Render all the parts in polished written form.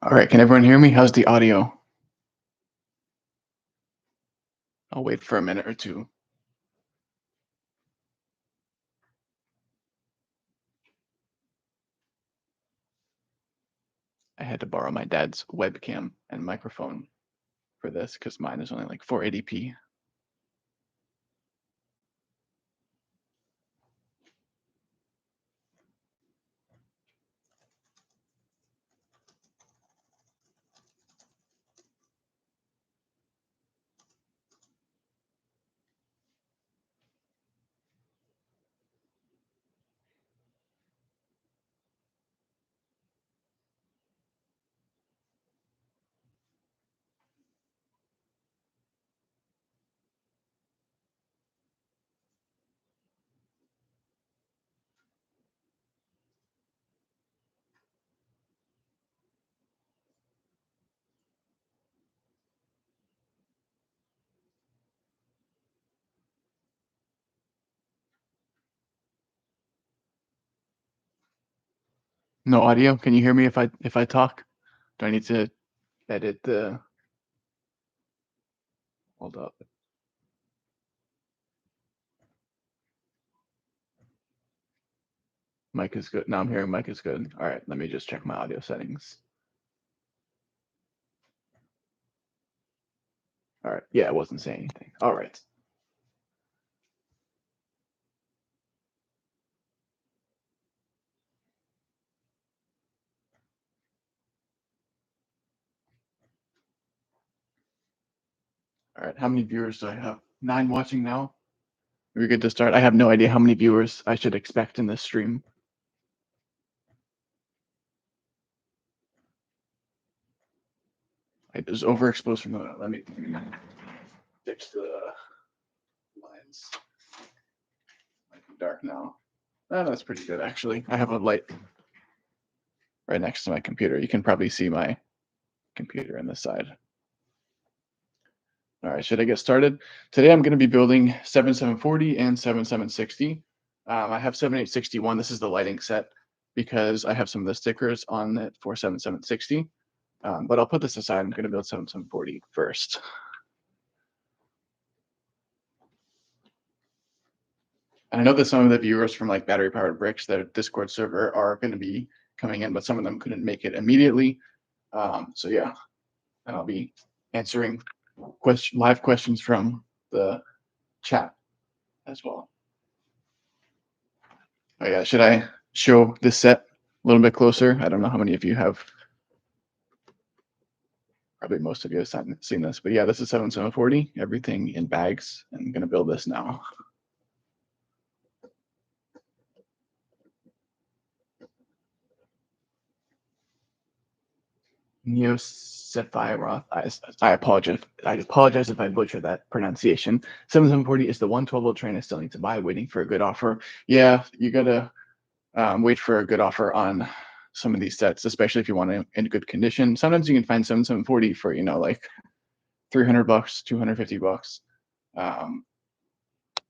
All right, can everyone hear me? How's the audio? I'll wait for a minute or two. I had to borrow my dad's webcam and microphone for this because mine is only like 480p. No audio? Can you hear me if I talk? Do I need to edit the hold up? Mic is good. Now I'm hearing mic is good. All right, let me just check my audio settings. All right. Yeah, it wasn't saying anything. All right. All right. How many viewers do I have? 9 watching now. Are we good to start? I have no idea how many viewers I should expect in this stream. It was overexposed from the. Let me fix the lines. Might be dark now. Oh, that's pretty good actually. I have a light right next to my computer. You can probably see my computer on the side. All right, should I get started? Today I'm going to be building 7740 and 7760. I have 7861. This is the lighting set because I have some of the stickers on it for 7760. But I'll put this aside. I'm going to build 7740 first. And I know that some of the viewers from like Battery Powered Bricks, their Discord server, are going to be coming in, but some of them couldn't make it immediately. So yeah, and I'll be answering live questions from the chat as well. Oh yeah, should I show this set a little bit closer? I don't know how many of you have. Probably most of you have seen this, but yeah, this is 7740. Everything in bags. I'm going to build this now. Neosephiroth. I apologize. I apologize if I butcher that pronunciation. 7740 is the 112 train I still need to buy, waiting for a good offer. Yeah, you gotta wait for a good offer on some of these sets, especially if you want it in good condition. Sometimes you can find 7740 for like $300, $250.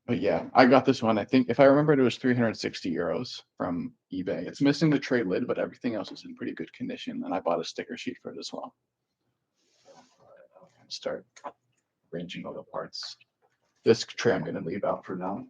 But yeah, I got this one. I think if I remember, it was 360 euros from eBay. It's missing the tray lid, but everything else is in pretty good condition. And I bought a sticker sheet for it as well. Start arranging all the parts. This tray I'm going to leave out for now.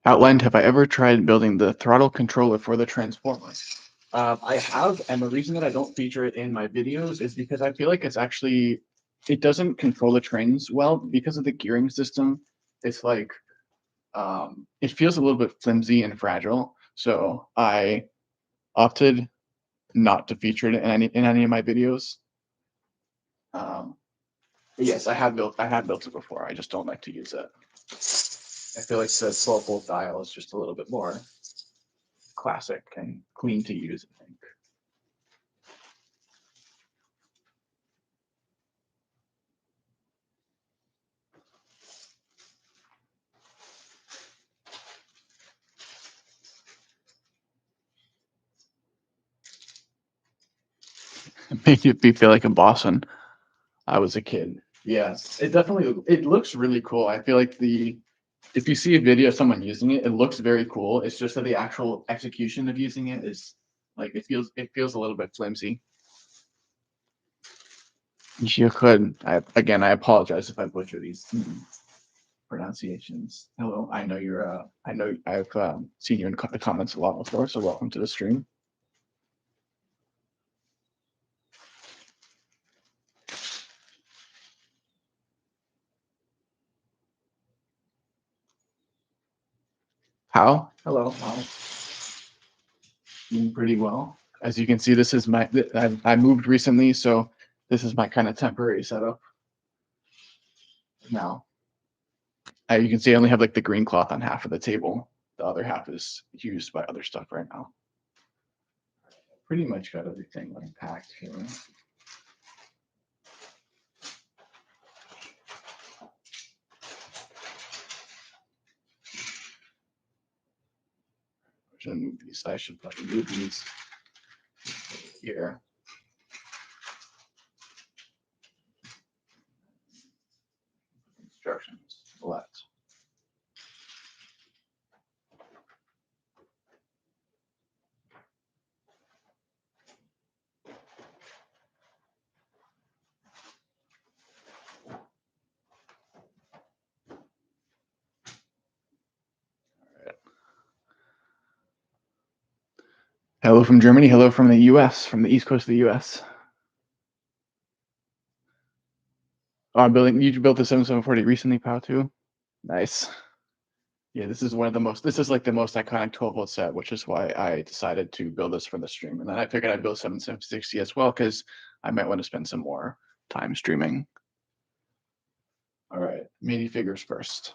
Outlined, have I ever tried building the throttle controller for the Transformer? I have, and the reason that I don't feature it in my videos is because I feel like it doesn't control the trains well because of the gearing system. It's like, it feels a little bit flimsy and fragile. So I opted not to feature it in any of my videos. Yes, I have built it before. I just don't like to use it. I feel like the 12-volt dial is just a little bit more classic and clean to use, I think. It made me feel like a boss when I was a kid. Yes, it looks really cool. I feel like if you see a video of someone using it, it looks very cool. It's just that the actual execution of using it is like it feels a little bit flimsy. You could. I apologize if I butcher these pronunciations. Hello, I know you're. I know I've seen you in the comments a lot before, so welcome to the stream. How? Hello. How? Doing pretty well. As you can see, this is I moved recently, so this is my kind of temporary setup now. You can see I only have like the green cloth on half of the table. The other half is used by other stuff right now. Pretty much got everything unpacked here. Should I move these? I should probably move these here. Instructions. Let's. Hello from Germany. Hello from the U.S. From the East Coast of the U.S. Oh, I'm building. You built the 7740 recently, Pow, too. Nice. Yeah, this is one of the most. This is like the most iconic 12-volt set, which is why I decided to build this for the stream. And then I figured I'd build 7760 as well because I might want to spend some more time streaming. All right, minifigures first.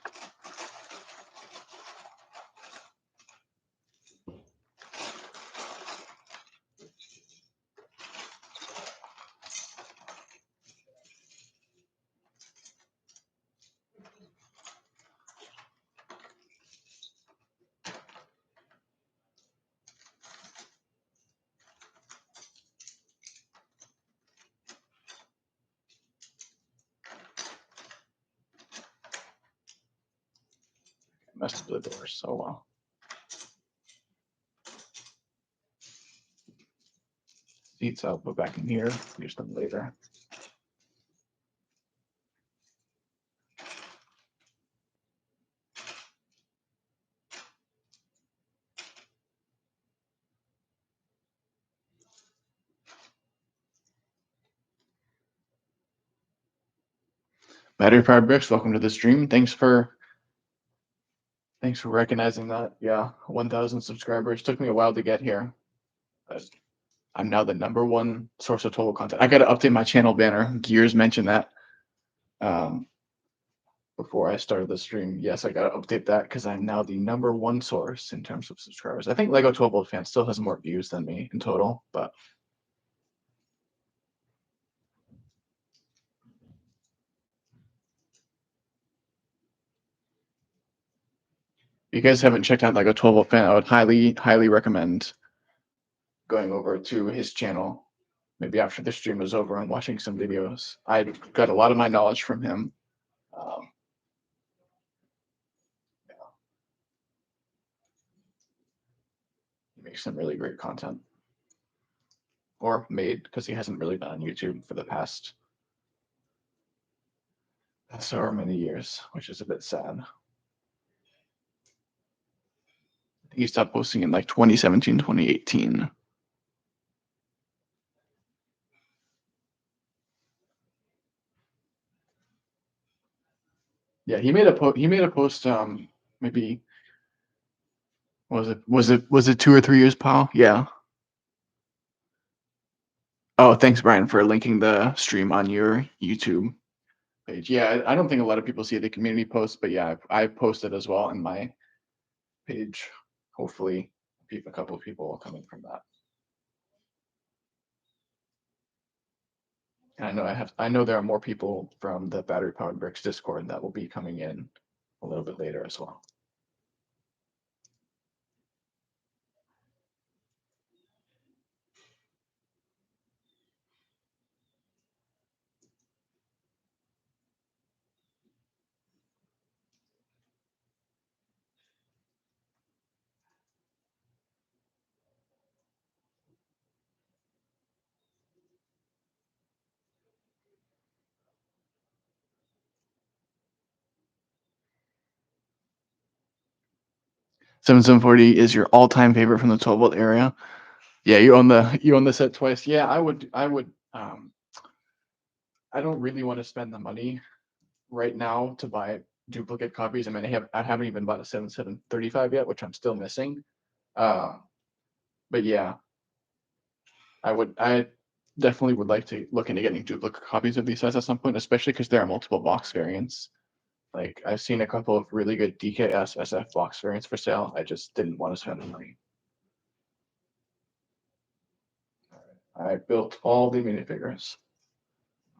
Messed up the doors so well. Seats I'll put back in here. Use them later. Battery Powered Bricks, welcome to the stream. Thanks for recognizing that. Yeah, 1,000 subscribers. Took me a while to get here. But I'm now the #1 source of total content. I got to update my channel banner. Gears mentioned that before I started the stream. Yes, I got to update that because I'm now the #1 source in terms of subscribers. I think Lego 12-volt fan still has more views than me in total, but if you guys haven't checked out Lego 12-volt fan, I would highly recommend going over to his channel maybe after the stream is over and watching some videos. I got a lot of my knowledge from him. Yeah, he makes some really great content, or made, because he hasn't really been on YouTube for the past so many years, which is a bit sad. He stopped posting in like 2017, 2018. Yeah, he made a post. Maybe was it 2 or 3 years, pal? Yeah. Oh, thanks, Brian, for linking the stream on your YouTube. page. Yeah, I don't think a lot of people see the community posts, but yeah, I've posted as well on my page. Hopefully, a couple of people will come in from that. And I know there are more people from the Battery Powered Bricks Discord that will be coming in a little bit later as well. Seven 40 is your all-time favorite from the 12 volt area. Yeah, you own the set twice. Yeah, I would I don't really want to spend the money right now to buy duplicate copies. I mean, I haven't even bought a 7735 yet, which I'm still missing. But yeah, I definitely would like to look into getting duplicate copies of these sets at some point, especially because there are multiple box variants. Like I've seen a couple of really good DKS SF box variants for sale. I just didn't want to spend the money. I built all the minifigures.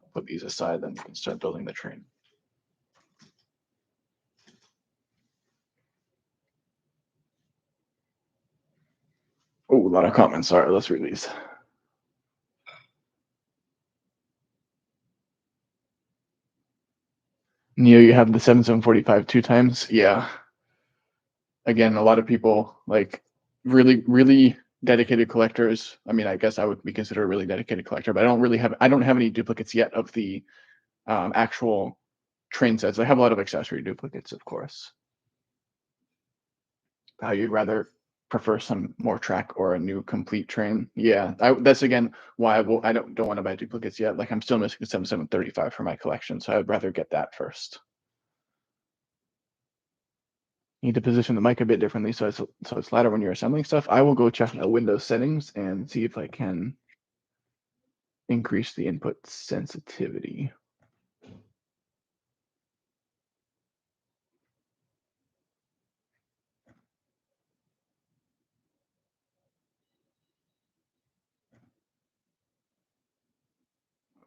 I'll put these aside, then we can start building the train. Oh, a lot of comments. All right, let's read these. Neo, you have the 7745 two times. Yeah. Again, a lot of people like really dedicated collectors. I mean, I guess I would be considered a really dedicated collector, but I don't have any duplicates yet of the actual train sets. I have a lot of accessory duplicates, of course. How you'd rather prefer some more track or a new complete train? Yeah, that's again why I don't want to buy duplicates yet. Like I'm still missing a 7735 for my collection, so I'd rather get that first. Need to position the mic a bit differently so it's louder when you're assembling stuff. I will go check the Windows settings and see if I can increase the input sensitivity.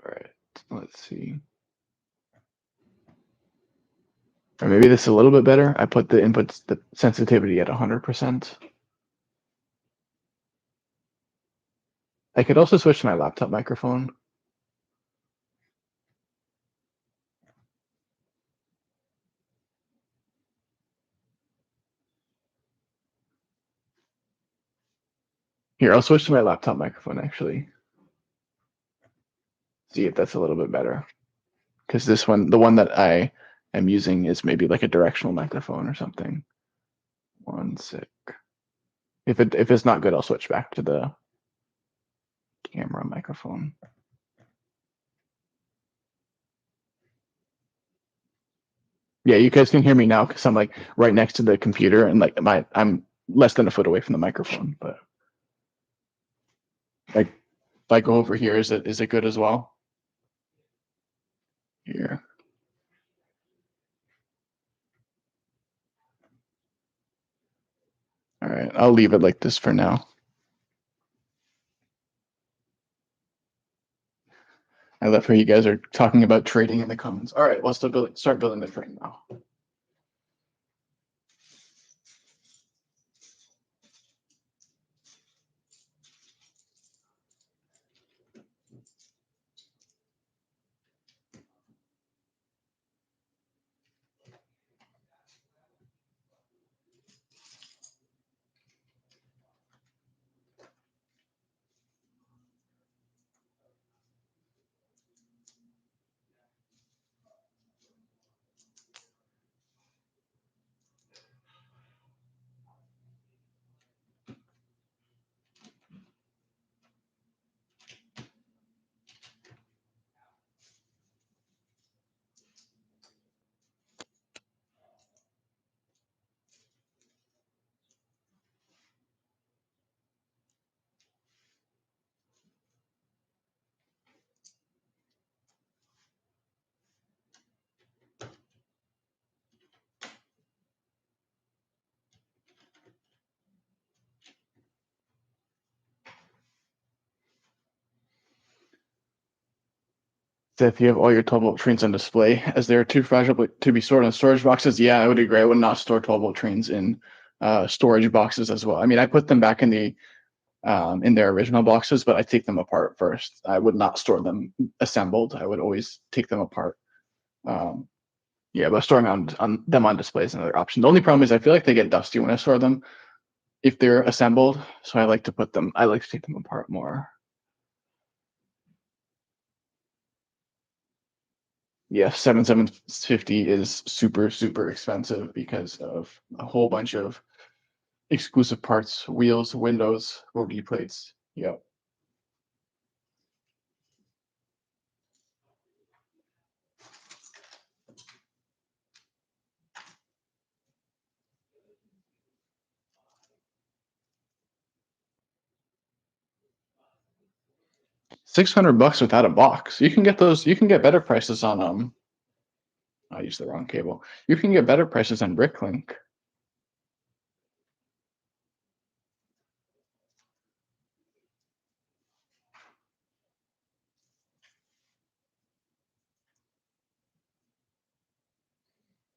All right, let's see. Or maybe this is a little bit better. I put the inputs, the sensitivity at 100%. I could also switch to my laptop microphone. Here, I'll switch to my laptop microphone actually. See if that's a little bit better. Because this one, the one that I am using is maybe like a directional microphone or something. One sec. If it's not good, I'll switch back to the camera microphone. Yeah, you guys can hear me now because I'm like right next to the computer and like I'm less than a foot away from the microphone. But like if I go over here, is it good as well? Here. All right, I'll leave it like this for now. I love how you guys are talking about trading in the comments. All right, let's start building the frame now. So if you have all your 12-volt trains on display, as they are too fragile to be stored in storage boxes, yeah, I would agree. I would not store 12-volt trains in storage boxes as well. I mean, I put them back in their original boxes, but I take them apart first. I would not store them assembled. I would always take them apart. Um, yeah, but storing on them on display is another option. The only problem is I feel like they get dusty when I store them if they're assembled. So I like to take them apart more. Yeah, 7750 is super, super expensive because of a whole bunch of exclusive parts, wheels, windows, OD plates. Yep. 600 bucks without a box. You can get those, you can get better prices on I used the wrong cable. You can get better prices on Bricklink.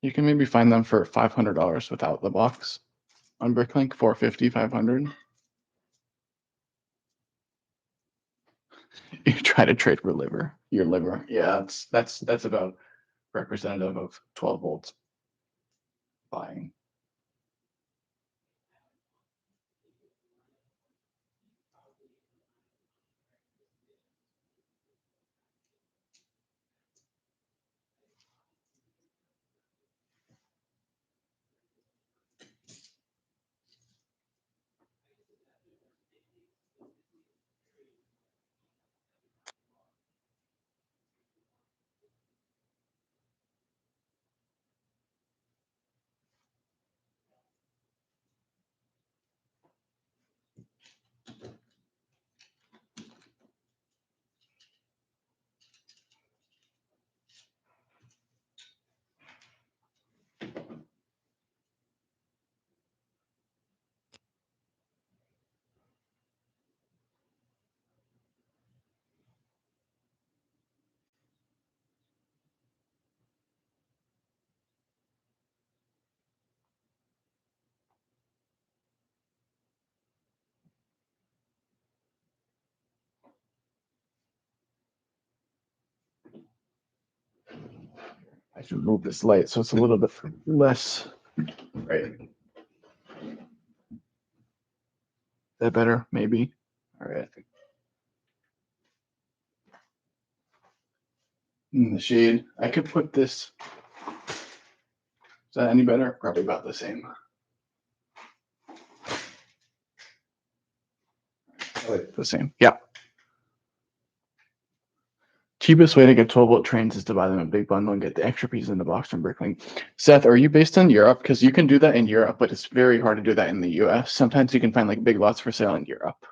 You can maybe find them for $500 without the box on Bricklink, 450, 500. You try to trade for your liver. Yeah, that's about representative of 12 volts buying. I should move this light so it's a little bit less. Right. Is that better? Maybe. All right. In the shade. I could put this. Is that any better? Probably about the same. The same. Yeah. Cheapest way to get 12-volt trains is to buy them in a big bundle and get the extra pieces in the box from Bricklink. Seth, are you based in Europe? Because you can do that in Europe, but it's very hard to do that in the US. Sometimes you can find like big lots for sale in Europe.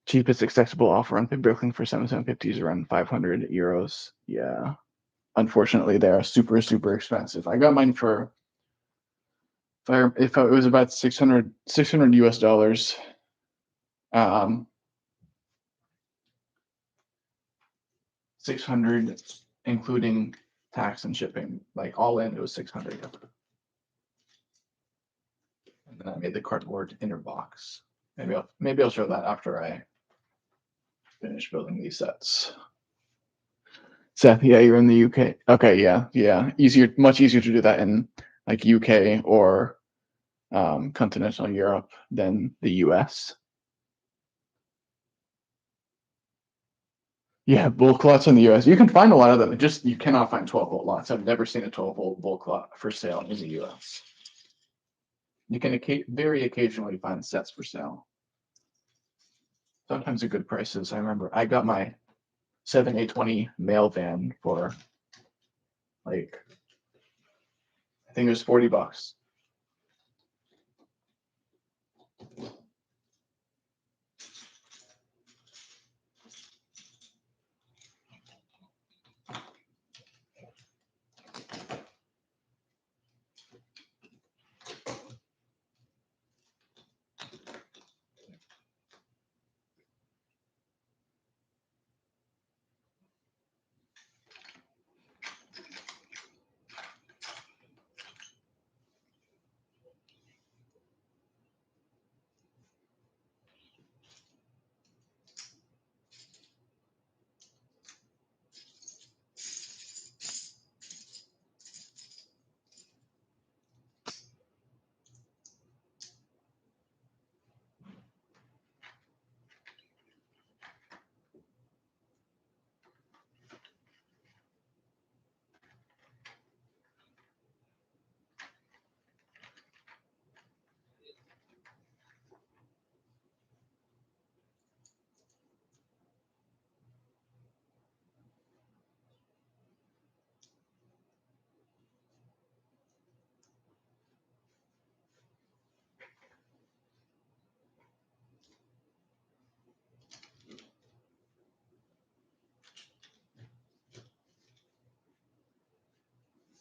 Cheapest accessible offer on Bricklink for 7750 is around 500 euros. Yeah. Unfortunately, they are super, super expensive. I got mine for, if it was about 600 US dollars. Um, 600 including tax and shipping, like all in, it was 600. And then I made the cardboard inner box. Maybe I'll show that after I finish building these sets. Seth, yeah, you're in the UK. Okay, yeah, yeah. Much easier to do that in like UK or continental Europe than the US. Yeah, bulk lots in the US. You can find a lot of them. Just you cannot find 12-volt lots. I've never seen a 12-volt bulk lot for sale in the US. You can very occasionally find sets for sale. Sometimes at good prices. I remember I got my 7820 mail van for like I think it was 40 bucks.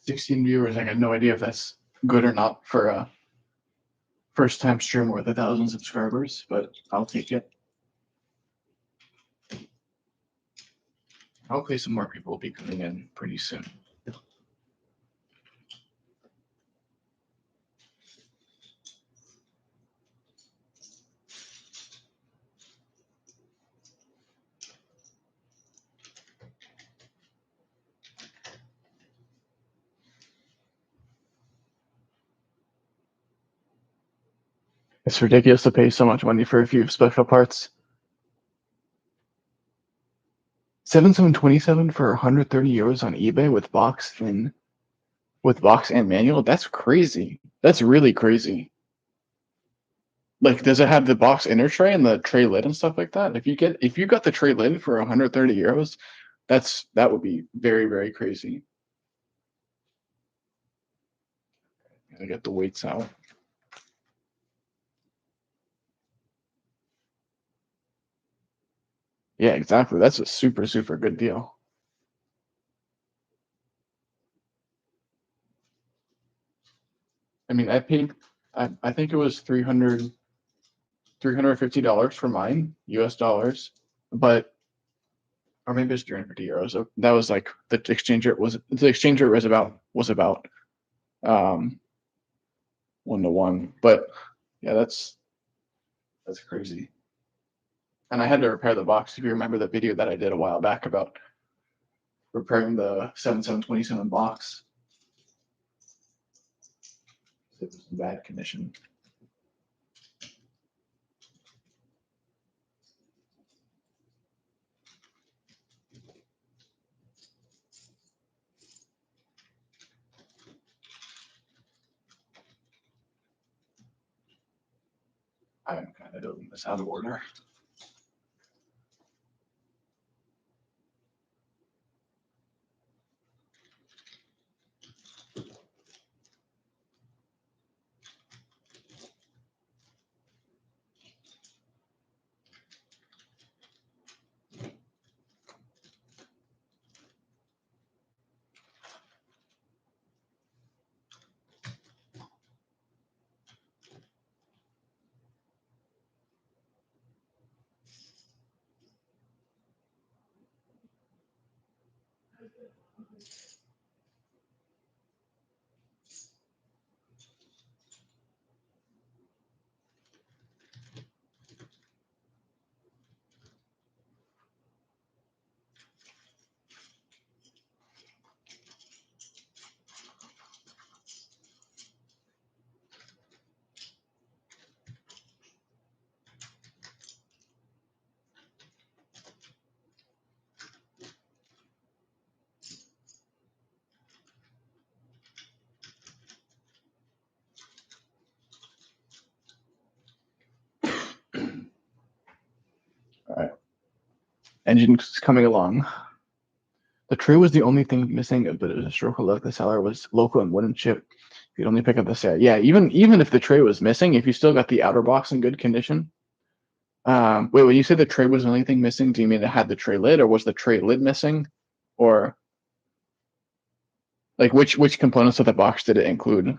16 viewers. I got no idea if that's good or not for a first time streamer with 1,000 subscribers, but I'll take it. Hopefully some more people will be coming in pretty soon. It's ridiculous to pay so much money for a few special parts. 7727 for 130 euros on eBay with box and manual. That's crazy. That's really crazy. Like, does it have the box inner tray and the tray lid and stuff like that? If you got the tray lid for 130 euros, that would be very, very crazy. I get the weights out. Yeah, exactly. That's a super, super good deal. I mean, I think it was $350 for mine, US dollars, but, or maybe it's 350 euros. So that was like the exchange rate was about, 1 to 1. But yeah, that's crazy. And I had to repair the box. If you remember the video that I did a while back about repairing the 7727 box, it was in bad condition. I'm kind of doing this out of order. All right. Engine's coming along. The tray was the only thing missing, but it was a historical look. The seller was local and wouldn't ship. You'd only pick up the set. Yeah, even if the tray was missing, if you still got the outer box in good condition. Wait, when you say the tray was the only thing missing, do you mean it had the tray lid, or was the tray lid missing, or like which components of the box did it include?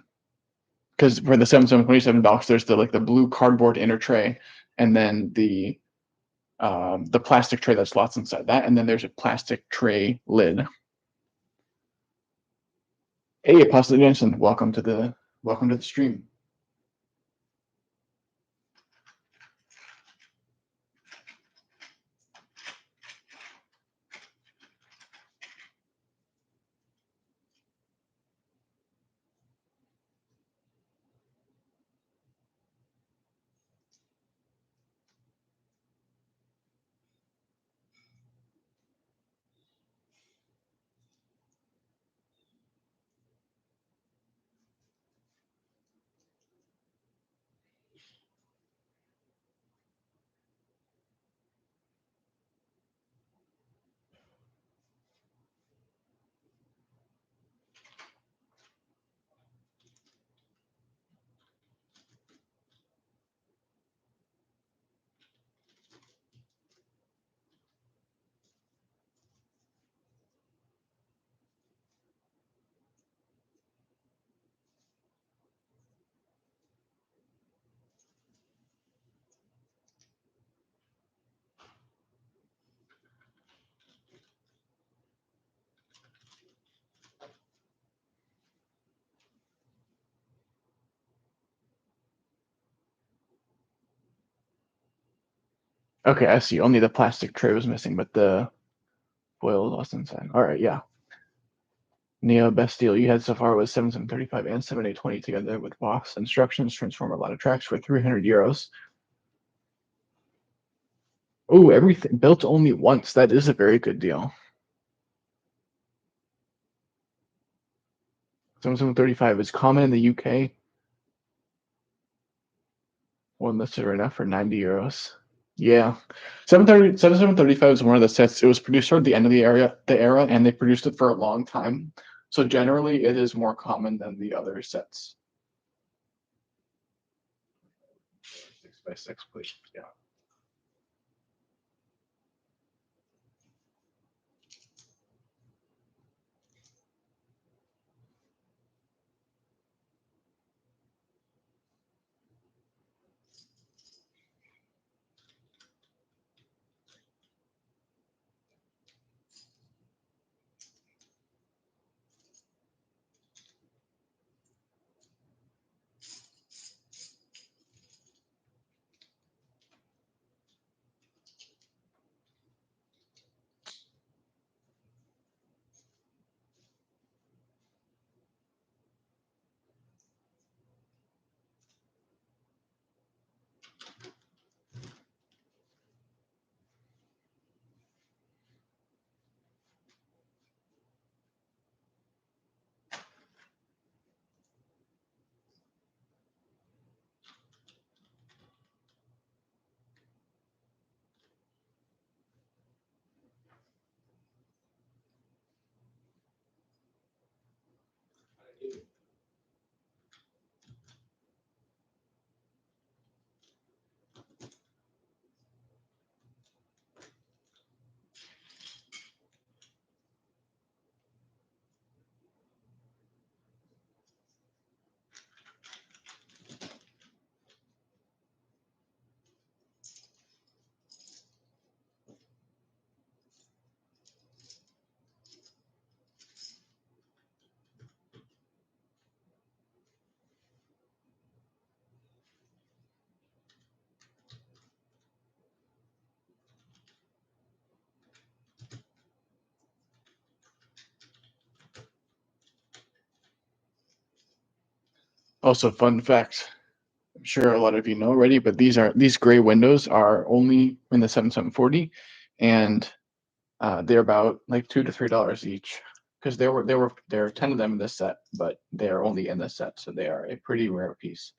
Because for the 7727 box, there's the blue cardboard inner tray, and then the plastic tray that slots inside that, and then there's a plastic tray lid. Hey, Apostle Jensen, welcome to the stream. Okay, I see. Only the plastic tray was missing, but the foil was lost inside. All right, yeah. Neo, best deal you had so far was 7735 and 7820 together with box instructions, transform a lot of tracks for 300 euros. Oh, everything built only once. That is a very good deal. 7735 is common in the UK. One listed right now for 90 euros. Yeah. 7735 is one of the sets. It was produced toward the end of the era, and they produced it for a long time. So generally it is more common than the other sets. 6x6, please. Yeah. Also, fun fact, I'm sure a lot of you know already, but these gray windows are only in the 7740, and they're about like $2 to $3 each because there are 10 of them in this set, but they are only in this set, so they are a pretty rare piece.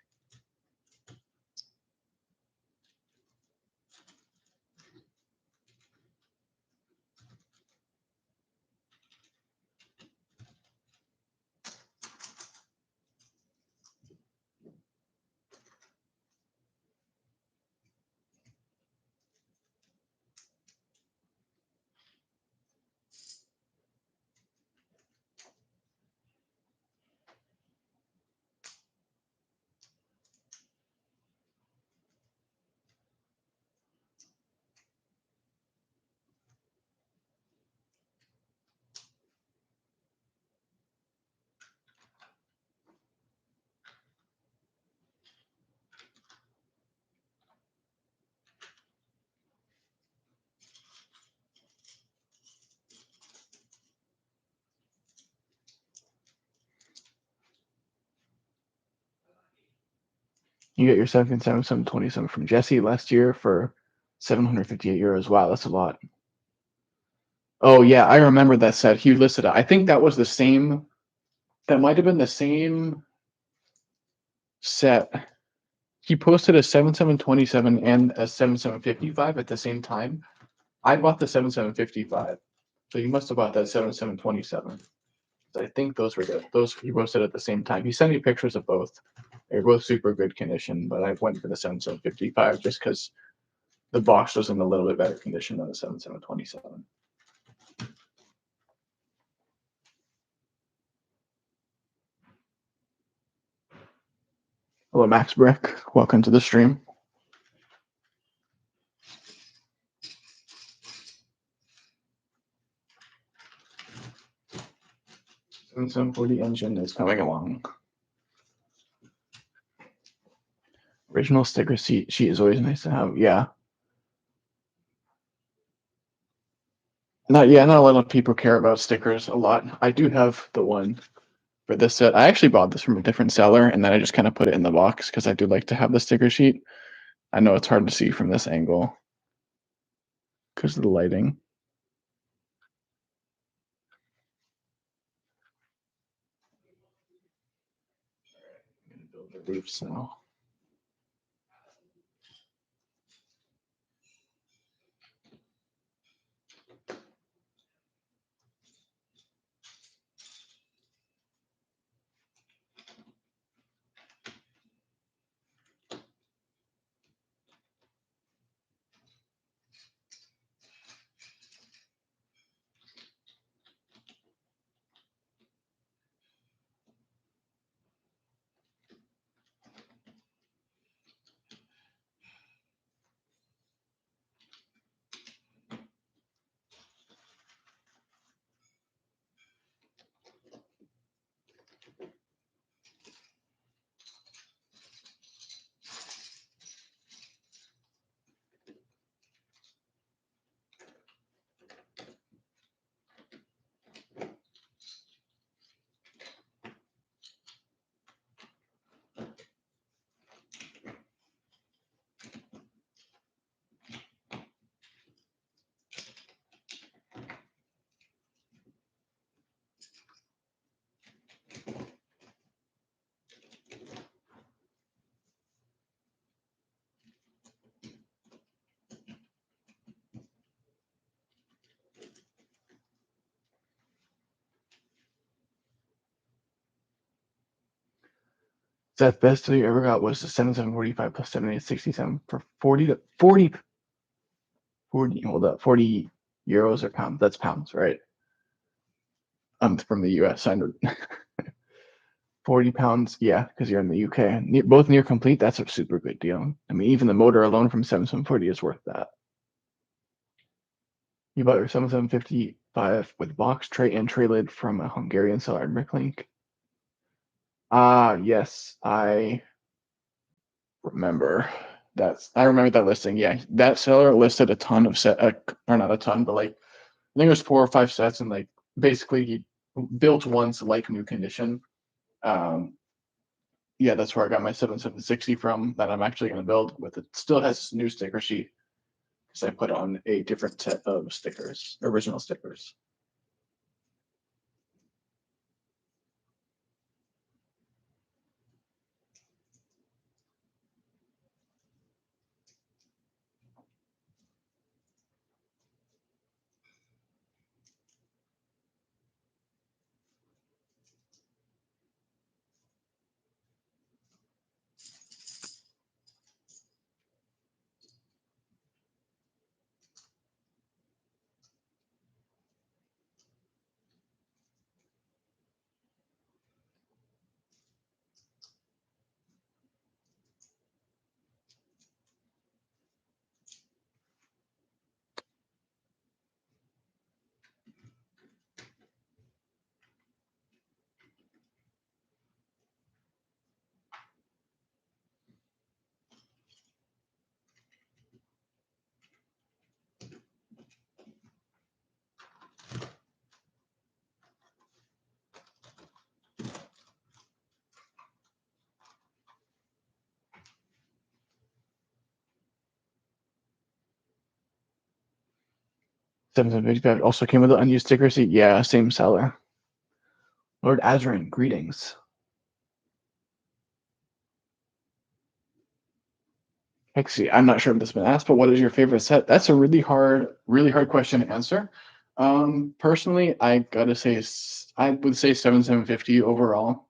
You get your 77727 from Jesse last year for 758 euros. Wow, that's a lot. Oh yeah, I remember that set. He listed it. I think that was the same. That might have been the same set. He posted a 7727 and a 7755 at the same time. I bought the 7755, so you must have bought that 7727. I think those he posted at the same time. He sent me pictures of both. They're both super good condition, but I went for the 7755 just because the box was in a little bit better condition than the 7727. Hello, Max Brick. Welcome to the stream. 7740 engine is coming along. Original sticker sheet is always nice to have. Yeah. Not yeah, not a lot of people care about stickers a lot. I do have the one for this set. I actually bought this from a different seller, and then I just kind of put it in the box because I do like to have the sticker sheet. I know it's hard to see from this angle because of the lighting. I'm gonna build the roofs now. That best deal you ever got was the 7745 plus 7867 for 40, hold up, 40 euros or pounds. That's pounds, right? I'm from the US. I know 40 pounds, yeah, because you're in the UK. Both near complete, that's a super good deal. I mean, even the motor alone from 7740 is worth that. You bought your 7755 with box tray and tray lid from a Hungarian seller at Bricklink. Yes, I remember I remember that listing. Yeah, that seller listed a ton of or not a ton, but like I think it was 4 or 5 sets, and like basically he built one's like new condition. Um, yeah, that's where I got my 7760 from that I'm actually going to build with. It still has new sticker sheet because I put on a different set of stickers, original stickers. 7755 also came with an unused sticker sheet. Yeah, same seller. Lord Azarin, greetings. Hexy, I'm not sure if this has been asked, but what is your favorite set? That's a really hard question to answer. Personally, I gotta say, I would say 7750 overall.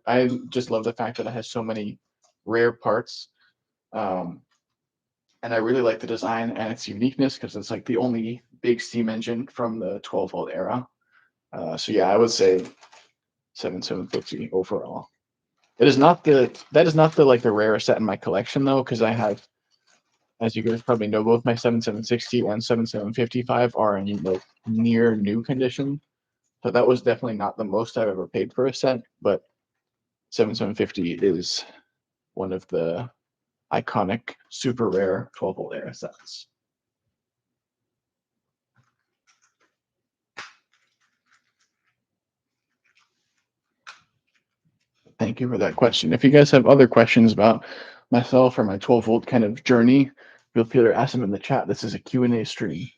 I just love the fact that it has so many rare parts. Um, and I really like the design and its uniqueness because it's like the only big steam engine from the 12-volt era. So yeah, I would say 7750 overall. It is not the that is not the like the rarest set in my collection though, because I have, as you guys probably know, both my 7760 and 7755 are in like near new condition. So that was definitely not the most I've ever paid for a set, but 7750 is one of the iconic, super rare 12-volt era sets. Thank you for that question. If you guys have other questions about myself or my 12-volt kind of journey, feel free to ask them in the chat. This is a Q&A stream.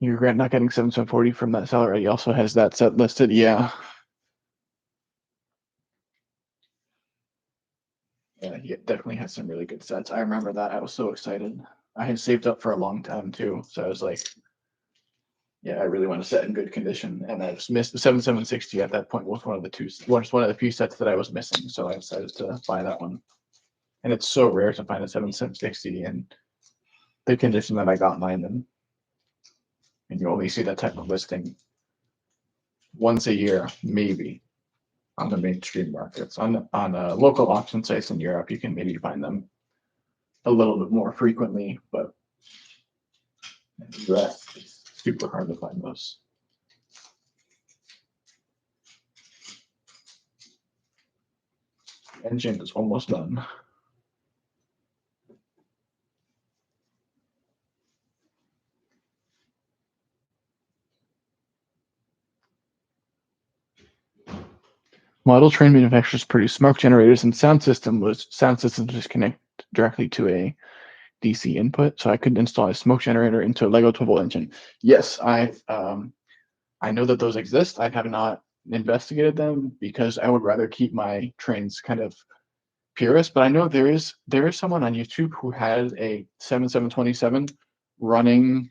You regret not getting 7740 from that seller. He also has that set listed. Yeah. Yeah, he definitely has some really good sets. I remember that. I was so excited. I had saved up for a long time too. So I was like, yeah, I really want to set in good condition. And I just missed the 7760 at that point was one of the few sets that I was missing. So I decided to buy that one. And it's so rare to find a 7760 in the condition that I got mine in. And you only see that type of listing once a year, maybe, on the mainstream markets. On local auction sites in Europe, you can maybe find them a little bit more frequently, but in the US, it's super hard to find those. Engine is almost done. Model train manufacturers produce smoke generators and sound systems just connect directly to a DC input. So I could install a smoke generator into a Lego 12-volt engine. Yes, I know that those exist. I have not investigated them because I would rather keep my trains kind of purist. But I know there is someone on YouTube who has a 7727 running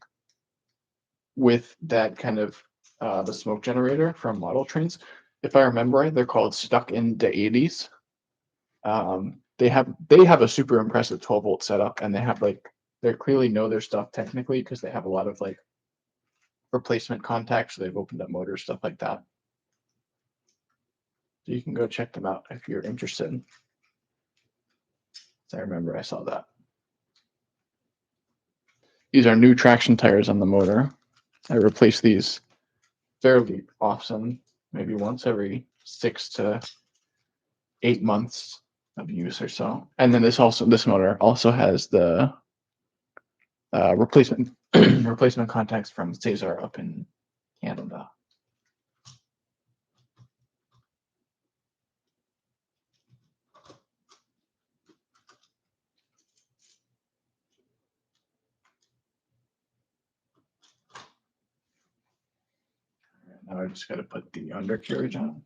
with that kind of the smoke generator from model trains. If I remember right, they're called Stuck in the 80s. They have a super impressive 12-volt setup, and they clearly know their stuff technically because they have a lot of like replacement contacts. So they've opened up motors, stuff like that. So you can go check them out if you're interested. So I remember I saw that. These are new traction tires on the motor. I replace these fairly often, maybe once every 6 to 8 months of use or so. And then this motor also has the replacement replacement contacts from Cesar up in Canada. Now I just got to put the undercarriage on.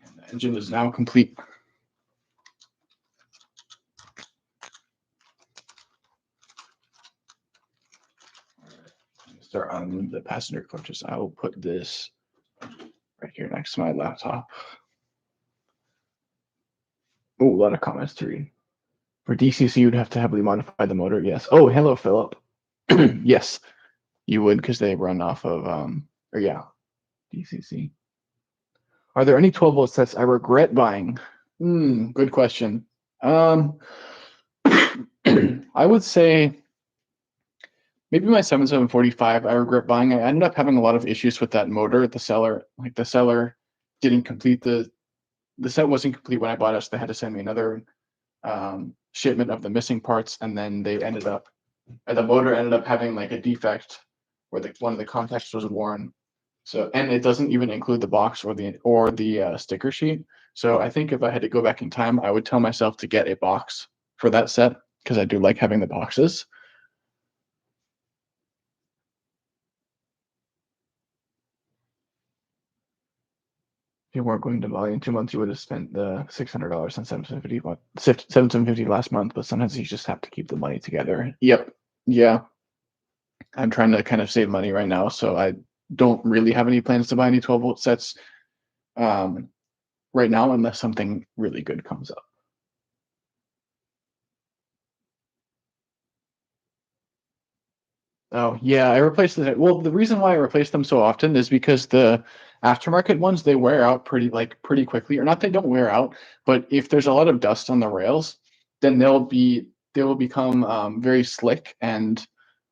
And the engine is now complete. Start on the passenger coaches. I will put this right here next to my laptop. Oh, a lot of comments to read. For DCC, you'd have to heavily modify the motor. Yes. Oh, hello, Philip. Yes, you would because they run off of DCC. Are there any 12-volt sets I regret buying? Good question. I would say maybe my 7745 I regret buying. I ended up having a lot of issues with that motor. The seller didn't complete the set wasn't complete when I bought it, so they had to send me another shipment of the missing parts, and then the motor ended up having like a defect where one of the contacts was worn. So, and it doesn't even include the box or the sticker sheet. So I think if I had to go back in time, I would tell myself to get a box for that set because I do like having the boxes. If you weren't going to Bali in 2 months, you would have spent the $600 on 750 last month, but sometimes you just have to keep the money together. Yep. Yeah. I'm trying to kind of save money right now, so I don't really have any plans to buy any 12-volt sets right now unless something really good comes up. Oh, yeah, I replaced it. Well, the reason why I replace them so often is because the aftermarket ones, they wear out pretty quickly. Or not they don't wear out, but if there's a lot of dust on the rails, then they will become very slick and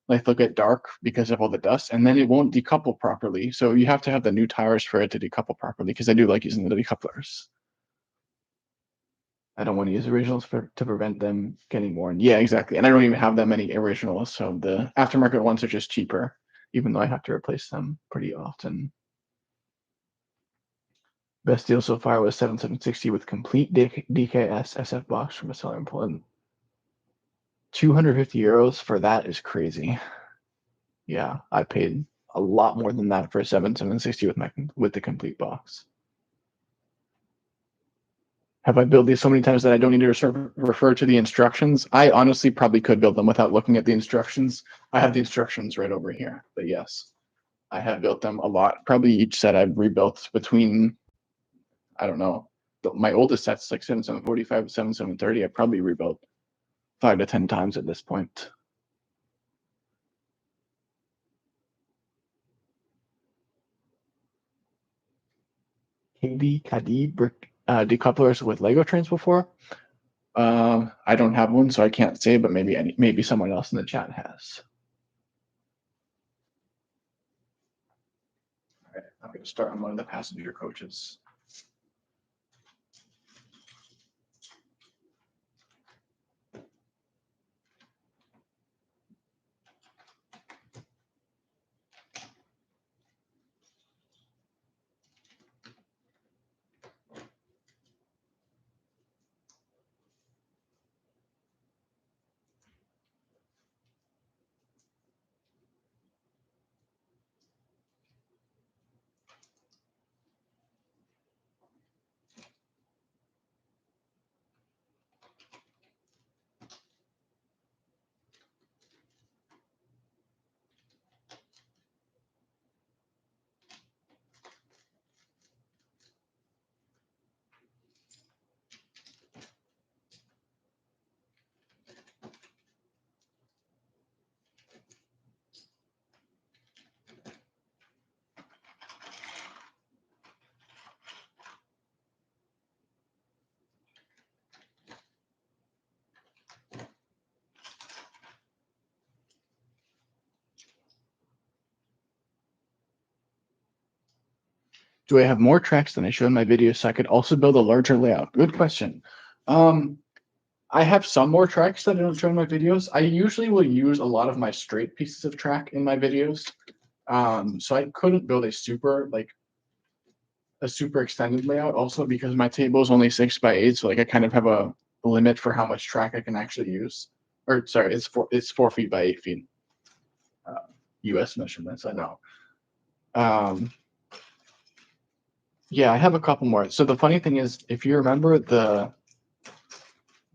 like they'll get dark because of all the dust, and then it won't decouple properly. So you have to have the new tires for it to decouple properly, because I do like using the decouplers. I don't want to use originals to prevent them getting worn. Yeah, exactly. And I don't even have that many originals, so the aftermarket ones are just cheaper, even though I have to replace them pretty often. Best deal so far was 7760 with complete DKS SF box from a seller in Poland. 250 euros for that is crazy. Yeah, I paid a lot more than that for a 7760 with the complete box. Have I built these so many times that I don't need to refer to the instructions? I honestly probably could build them without looking at the instructions. I have the instructions right over here, but yes, I have built them a lot. Probably each set I've rebuilt between, I don't know, my oldest set's like 7745 to 7730. I probably rebuilt 5 to 10 times at this point. KD brick decouplers with Lego trains before. I don't have one, so I can't say, but maybe someone else in the chat has. All right, I'm going to start on one of the passenger coaches. Do I have more tracks than I show in my videos so I could also build a larger layout? Good question. I have some more tracks that I don't show in my videos. I usually will use a lot of my straight pieces of track in my videos. So I couldn't build a super extended layout also because my table is only 6x8. So like I kind of have a limit for how much track I can actually use. Or sorry, it's 4 feet by 8 feet. US measurements, I know. Yeah, I have a couple more. So the funny thing is, if you remember the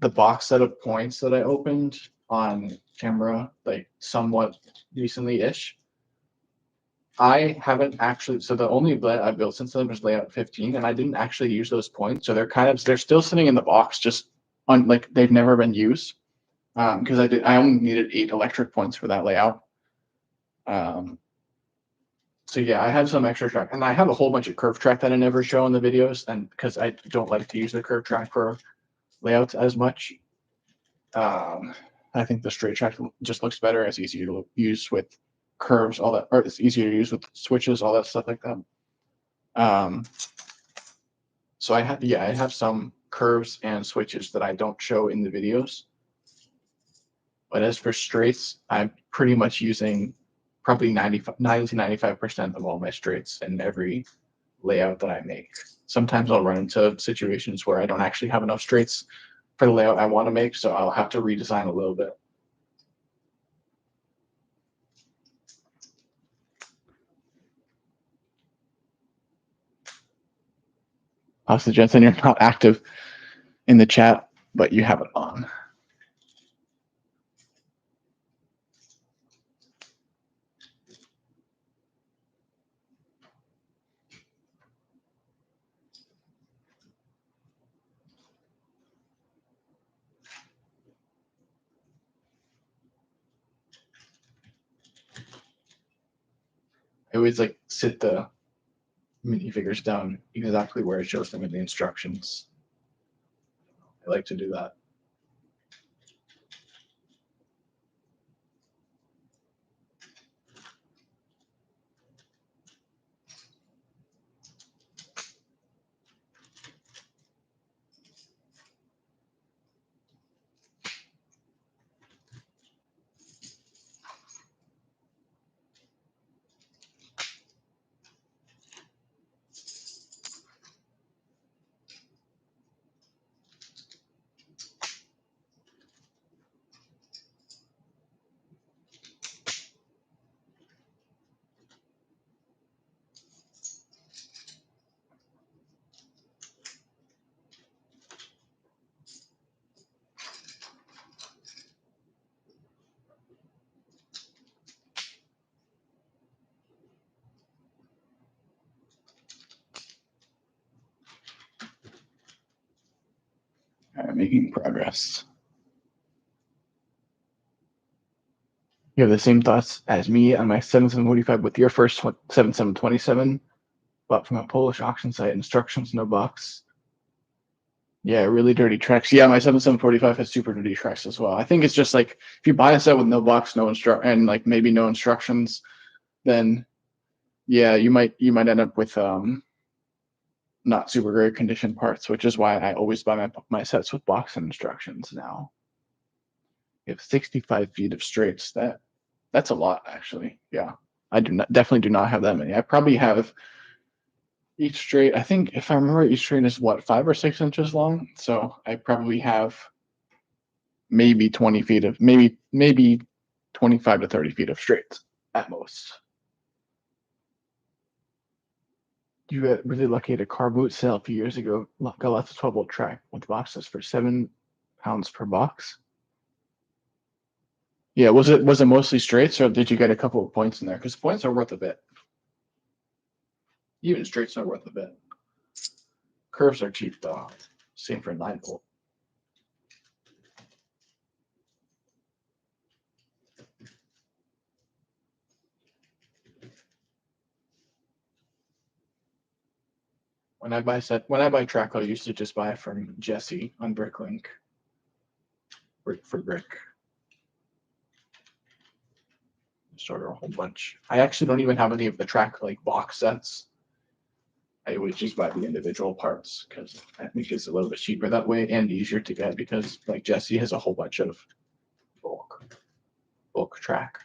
box set of points that I opened on camera, like somewhat recently-ish, I haven't actually. So the only layout I built since then was layout 15, and I didn't actually use those points. So they're still sitting in the box, just on like they've never been used. Because I only needed 8 electric points for that layout. So yeah, I have some extra track, and I have a whole bunch of curve track that I never show in the videos, and because I don't like to use the curve track for layouts as much. I think the straight track just looks better. It's easier to use with curves, all that, or it's easier to use with switches, all that stuff like that. So I have some curves and switches that I don't show in the videos. But as for straights, I'm pretty much using probably 90 to 95% of all my straights in every layout that I make. Sometimes I'll run into situations where I don't actually have enough straights for the layout I want to make, so I'll have to redesign a little bit. Austin Jensen, you're not active in the chat, but you have it on. I always like sit the minifigures down exactly where it shows them in the instructions. I like to do that. right, making progress. You have the same thoughts as me on my 7745 with your first 7727, bought from a Polish auction site. Instructions, no box. Yeah, really dirty tracks. Yeah, my 7745 has super dirty tracks as well. I think it's just like if you buy a set with no box, no and like maybe no instructions, then yeah, you might end up with not super great condition parts, which is why I always buy my sets with box and instructions now. You have 65 feet of straights. That's a lot, actually. Yeah, I definitely do not have that many. I probably have each straight. I think if I remember, each straight is what, 5 or 6 inches long. So I probably have maybe 20 feet of maybe 25 to 30 feet of straights at most. You got really lucky at a car boot sale a few years ago. Got lots of 12-volt track with boxes for £7 per box. Yeah, was it mostly straights, or did you get a couple of points in there? Because points are worth a bit. Even straights are worth a bit. Curves are cheap though. Same for 9-volt. When I buy track, I used to just buy from Jesse on Bricklink. Brick for brick. Just order a whole bunch. I actually don't even have any of the track like box sets. I would just buy the individual parts because I think it's a little bit cheaper that way and easier to get because like Jesse has a whole bunch of bulk track.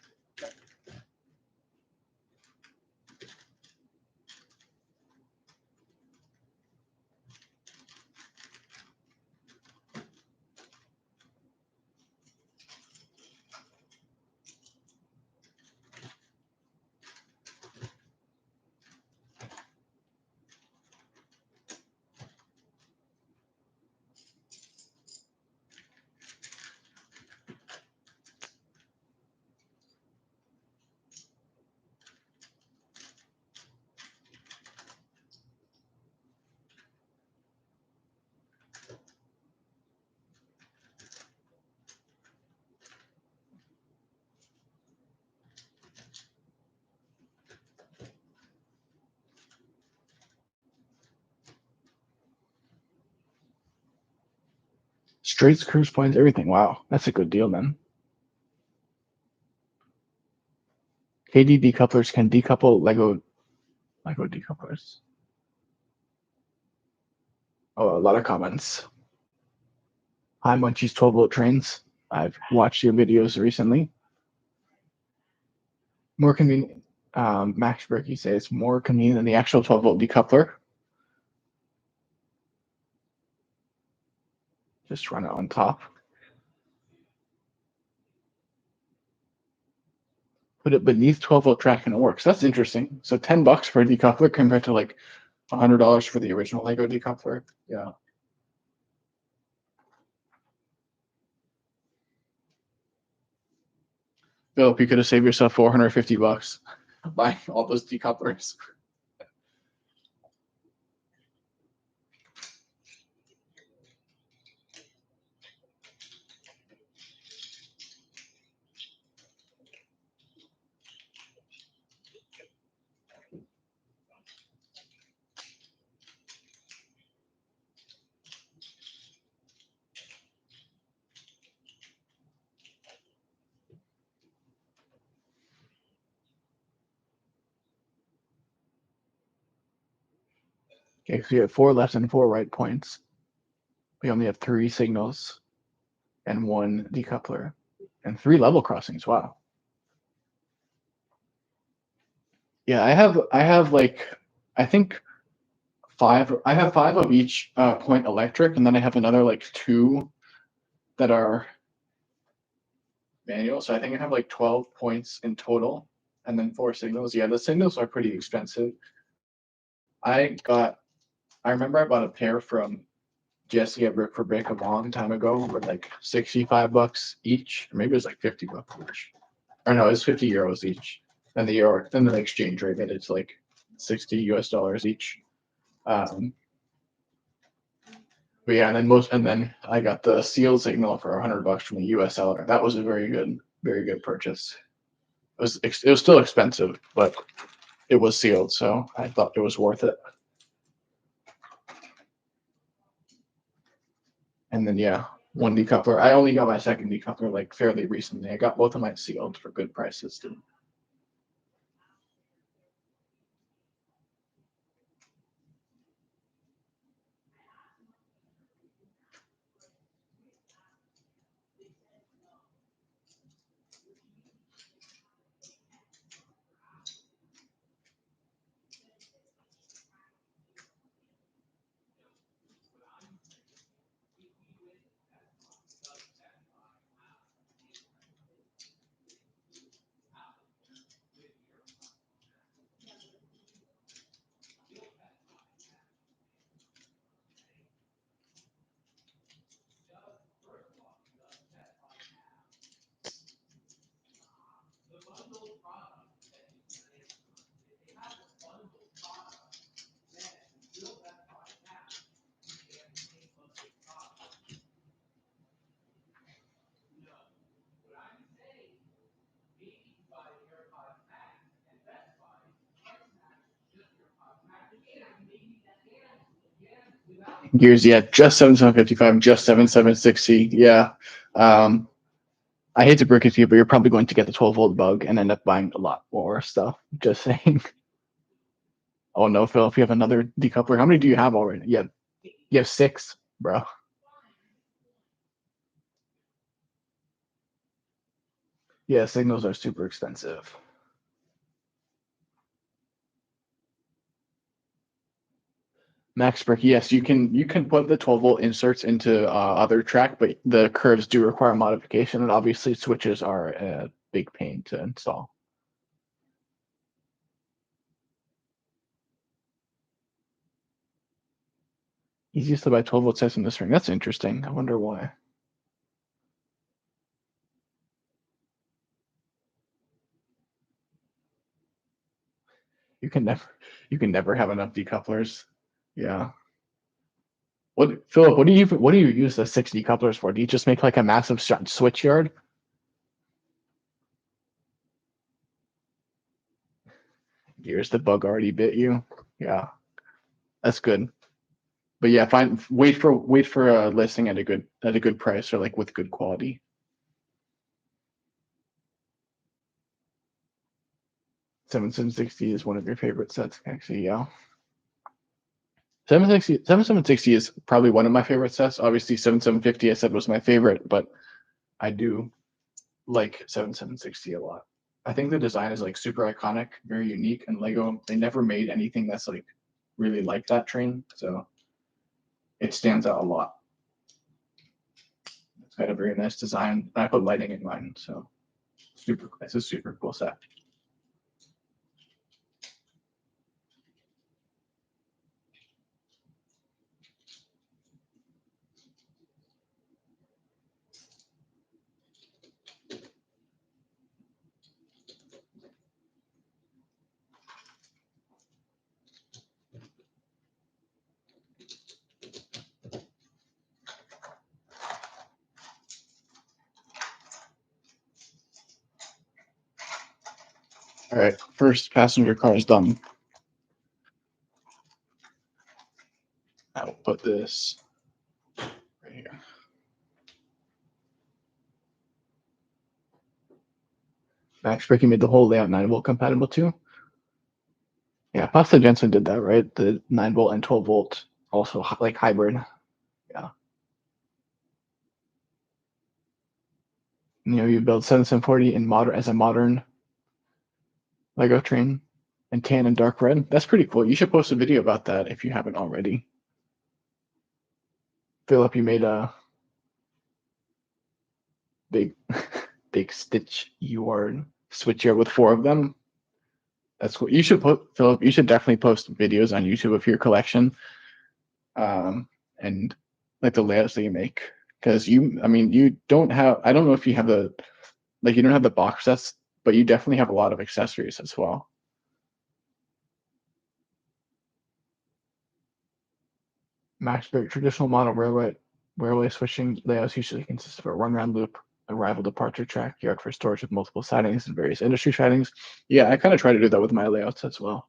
Straights, curves, points, everything. Wow, that's a good deal then. KD decouplers can decouple Lego decouplers. Oh, a lot of comments. Hi, Munchie's 12-volt trains. I've watched your videos recently. More convenient. Max Berkey says it's more convenient than the actual 12-volt decoupler. Just run it on top. Put it beneath 12-volt track and it works. That's interesting. So $10 for a decoupler compared to like $100 for the original Lego decoupler. Yeah. Philip, you could have saved yourself $450 buying all those decouplers. Okay, so you have 4 left and 4 right points. We only have 3 signals and 1 decoupler and 3 level crossings. Wow. Yeah, I have like I think 5. I have 5 of each point electric, and then I have another like 2 that are manual. So I think I have like 12 points in total, and then 4 signals. Yeah, the signals are pretty expensive. I remember I bought a pair from Jesse at Brick for Brick a long time ago for like $65 each, or maybe it was like $50 each. Or no, it was €50 each. Then the exchange rate made it to like $60 US each. But yeah, and then I got the sealed signal for $100 from the US seller. That was a very good purchase. It was still expensive, but it was sealed, so I thought it was worth it. And then yeah, one decoupler. I only got my second decoupler like fairly recently. I got both of mine sealed for good prices too. Gears, yeah, just 7755, just 7760. Yeah. Um, I hate to break it to you, but you're probably going to get the 12-volt bug and end up buying a lot more stuff. Just saying. Oh no, Phil, if you have another decoupler, how many do you have already? You have 6, bro. Yeah, signals are super expensive. Max break, yes, you can put the 12-volt inserts into other track, but the curves do require modification, and obviously switches are a big pain to install. Easiest to buy 12-volt sets in this ring. That's interesting. I wonder why. You can never you can never have enough decouplers. Yeah. What Philip? What do you use the 6 decouplers for? Do you just make like a massive switch yard? Here's the bug already bit you. Yeah, that's good. But yeah, find wait for a listing at a good price or like with good quality. 7760 is one of your favorite sets, actually. Yeah, 7760 is probably one of my favorite sets. Obviously, 7750 I said was my favorite, but I do like 7760 a lot. I think the design is like super iconic, very unique, and Lego they never made anything that's like really like that train, so it stands out a lot. It's got a very nice design. I put lighting in mine, so it's a super cool set. All right, first passenger car is done. I will put this right here. Max Bricky made the whole layout 9-volt compatible too. Yeah, Pasta Jensen did that, right? The 9-volt and 12-volt, also like hybrid. Yeah. You build 7740 in modern as a modern Lego train and tan and dark red. That's pretty cool. You should post a video about that if you haven't already. Philip, you made a big big stitch yard switch here with 4 of them. That's cool. You should put Philip. You should definitely post videos on YouTube of your collection, and like the layouts that you make. Because I mean, you don't have. I don't know if you have the you don't have the box sets, but you definitely have a lot of accessories as well. MaxBreak traditional model railway switching layouts usually consist of a runaround loop, arrival departure track, yard for storage with multiple sidings and various industry sidings. Yeah, I kind of try to do that with my layouts as well.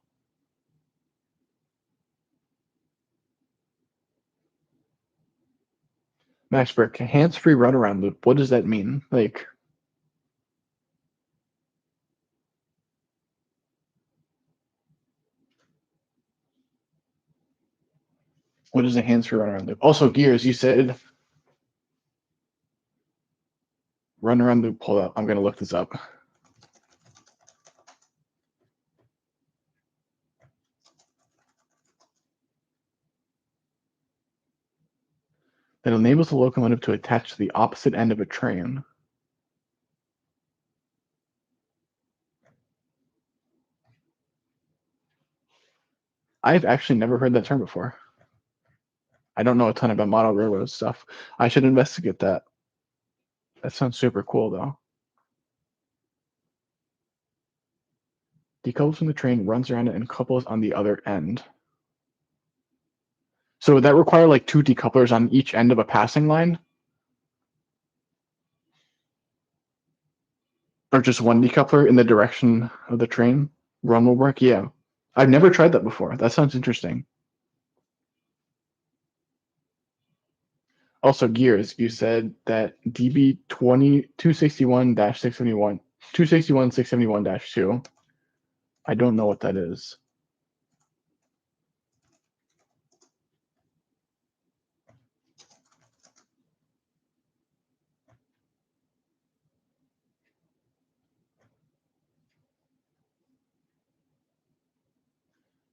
MaxBreak hands-free runaround loop. What does that mean? Like, what is a hands-free runaround loop? Also, gears. You said runaround loop. Hold up. I'm gonna look this up. That enables the locomotive to attach to the opposite end of a train. I've actually never heard that term before. I don't know a ton about model railroad stuff. I should investigate that. That sounds super cool, though. Decouples from the train, runs around it, and couples on the other end. So would that require like two decouplers on each end of a passing line? Or just one decoupler in the direction of the train? Run will work? Yeah. I've never tried that before. That sounds interesting. Also, gears, you said that DB 261-671, 261-671-2. I don't know what that is.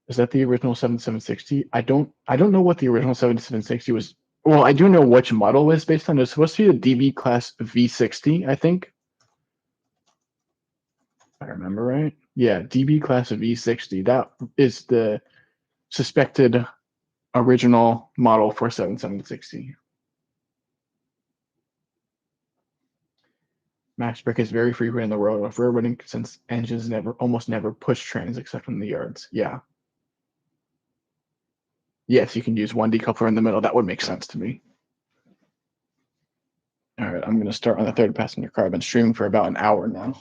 Is that the original 7760? I don't know what the original 7760 was. Well, I do know which model was based on. It's supposed to be the DB class V60, I think. If I remember right. Yeah, DB class of V60. That is the suspected original model for 7760. Max Brick is very frequent in the road of railroading since engines almost never push trains except in the yards. Yeah. Yes, you can use one decoupler in the middle. That would make sense to me. All right, I'm going to start on the third passenger car. I've been streaming for about an hour now.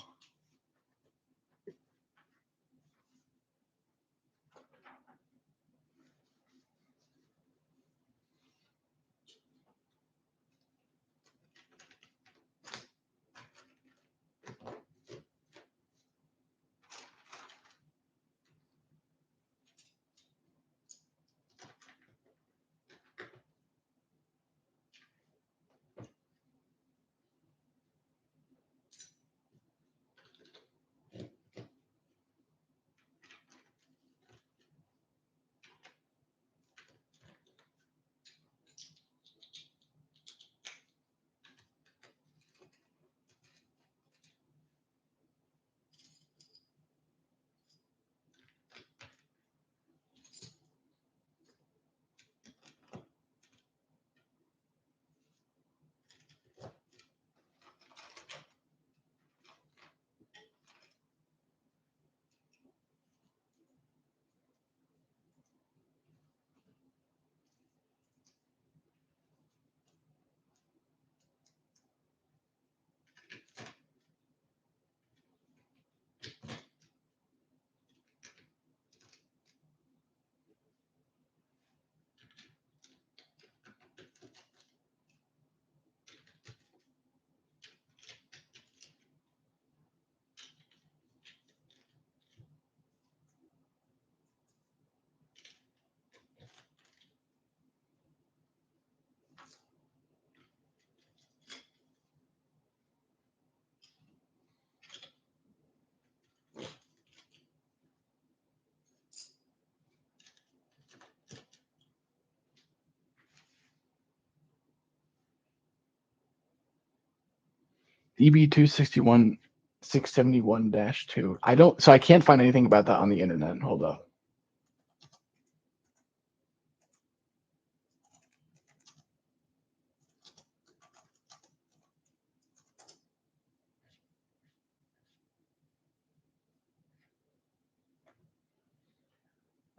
EB 261 671-2. I can't find anything about that on the internet. Hold up.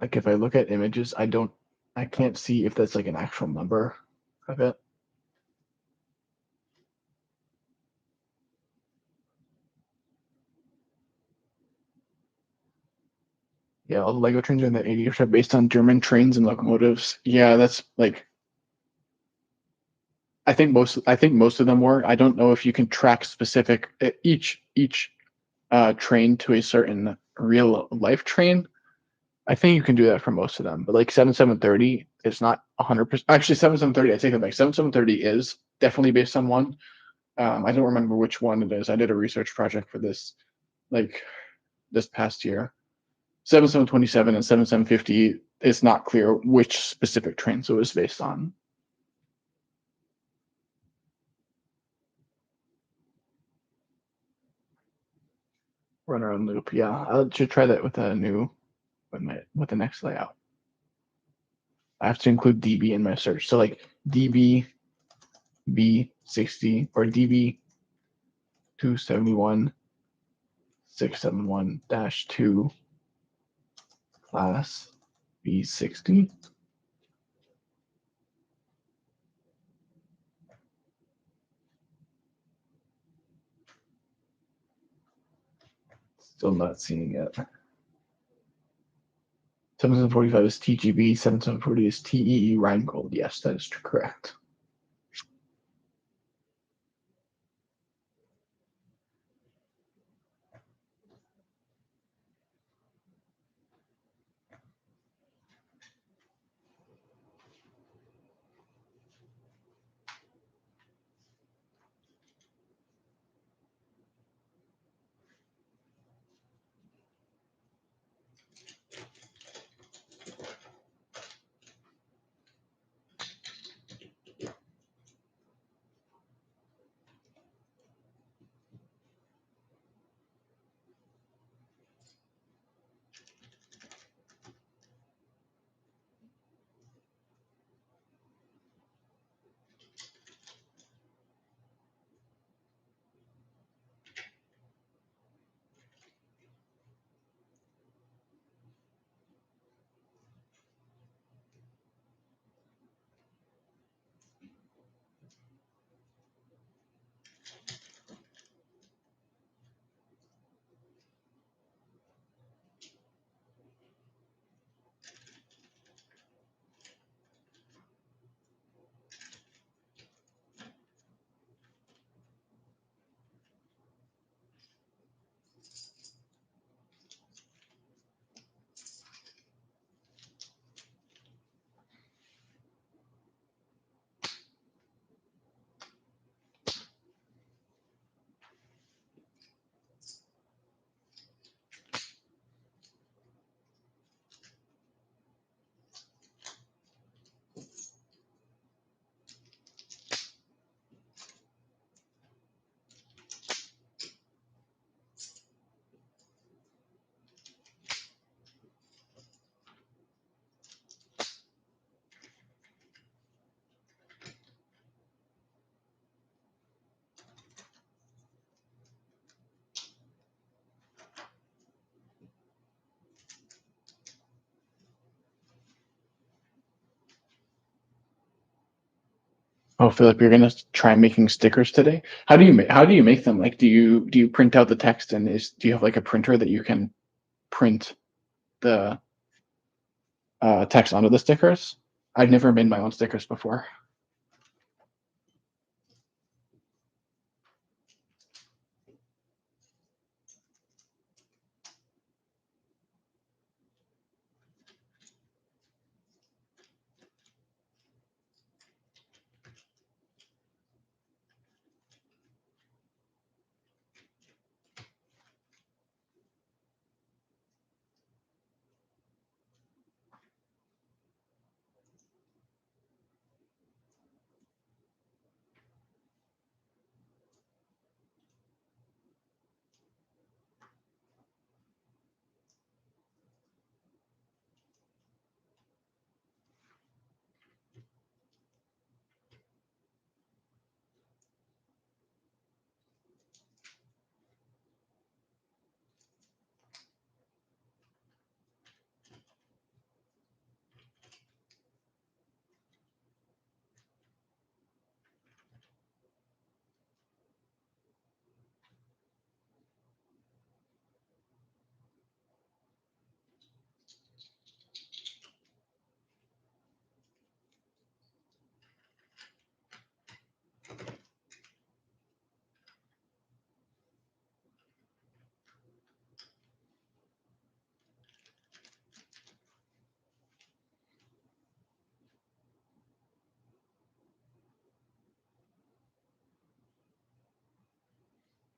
Like if I look at images, I don't I can't see if that's like an actual number of it. Yeah, all the Lego trains are in the 80s are based on German trains and locomotives. Yeah, that's like I think most of them were. I don't know if you can track specific each train to a certain real life train. I think you can do that for most of them, but like 7730 is not 100%. Actually, 7730, I take that back. 7730 is definitely based on one. I don't remember which one it is. I did a research project for this, like this past year. 7727 and 7750, it's not clear which specific train so it was based on. Run around loop. Yeah, I should try that with a new with the next layout. I have to include DB in my search. So like DB B60 or DB 271 671-2 class B60. Still not seeing it. 7745 is TGB, 7740 is TEE Rheingold. Yes, that is correct. Oh, Philip, you're gonna try making stickers today. How do you make them? Like, do you print out the text and do you have like a printer that you can print the text onto the stickers? I've never made my own stickers before.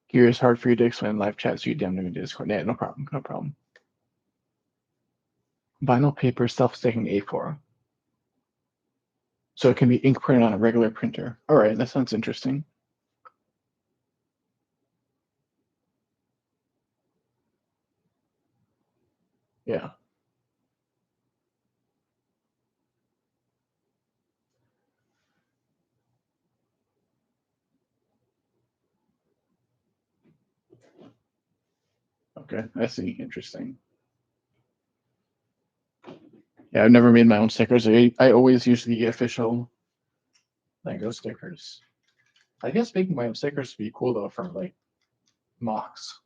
Gear is hard for you to explain in live chat, so you DM me in Discord. Yeah, no problem, no problem. Vinyl paper self-sticking A4. So it can be ink printed on a regular printer. All right, that sounds interesting. Yeah. Okay, I see. Interesting. Yeah, I've never made my own stickers. I always use the official Lego stickers. I guess making my own stickers would be cool though for like mocks.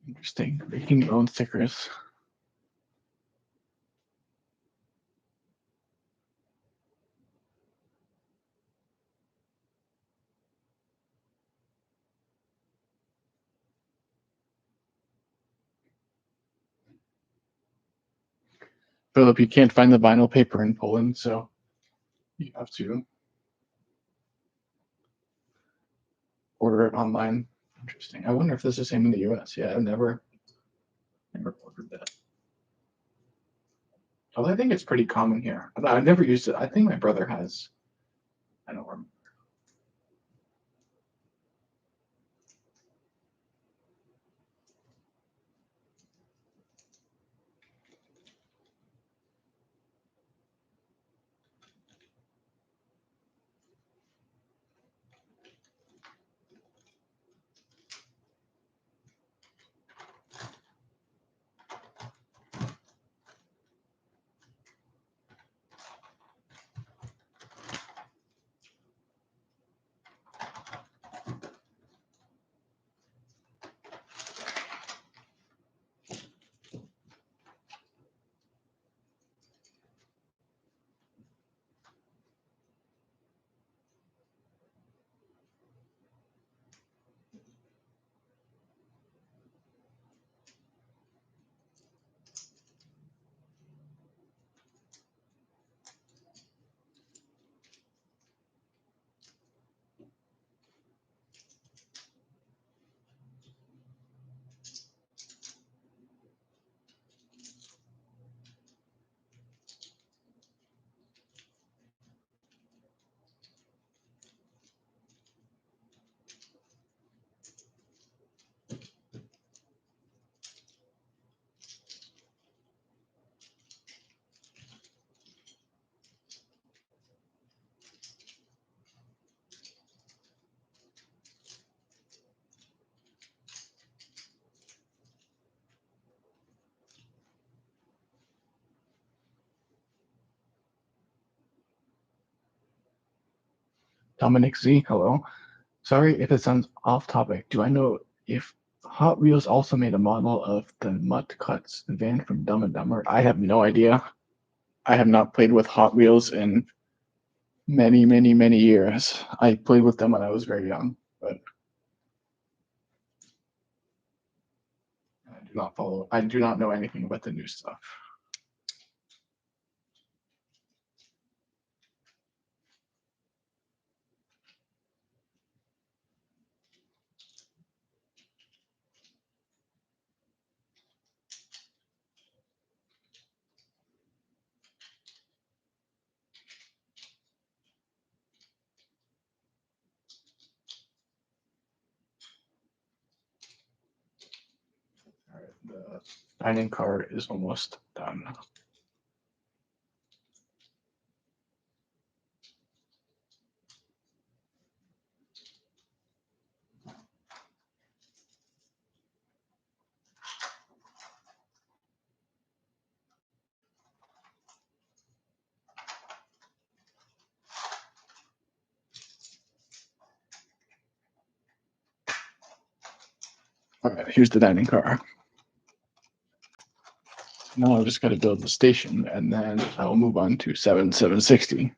Interesting. Making your own stickers. Philip, you can't find the vinyl paper in Poland, so you have to order it online. Interesting. I wonder if this is the same in the US. Yeah, I've never ordered that. Although I think it's pretty common here. I've never used it. I think my brother has. I don't remember. Dominic Z, hello. Sorry if it sounds off topic. Do I know if Hot Wheels also made a model of the Mutt Cuts van from Dumb and Dumber? I have no idea. I have not played with Hot Wheels in many, many, many years. I played with them when I was very young, but I do not know anything about the new stuff. All right, the dining car is almost done. All right, here's the dining car. Now I've just got to build the station, and then I will move on to 760.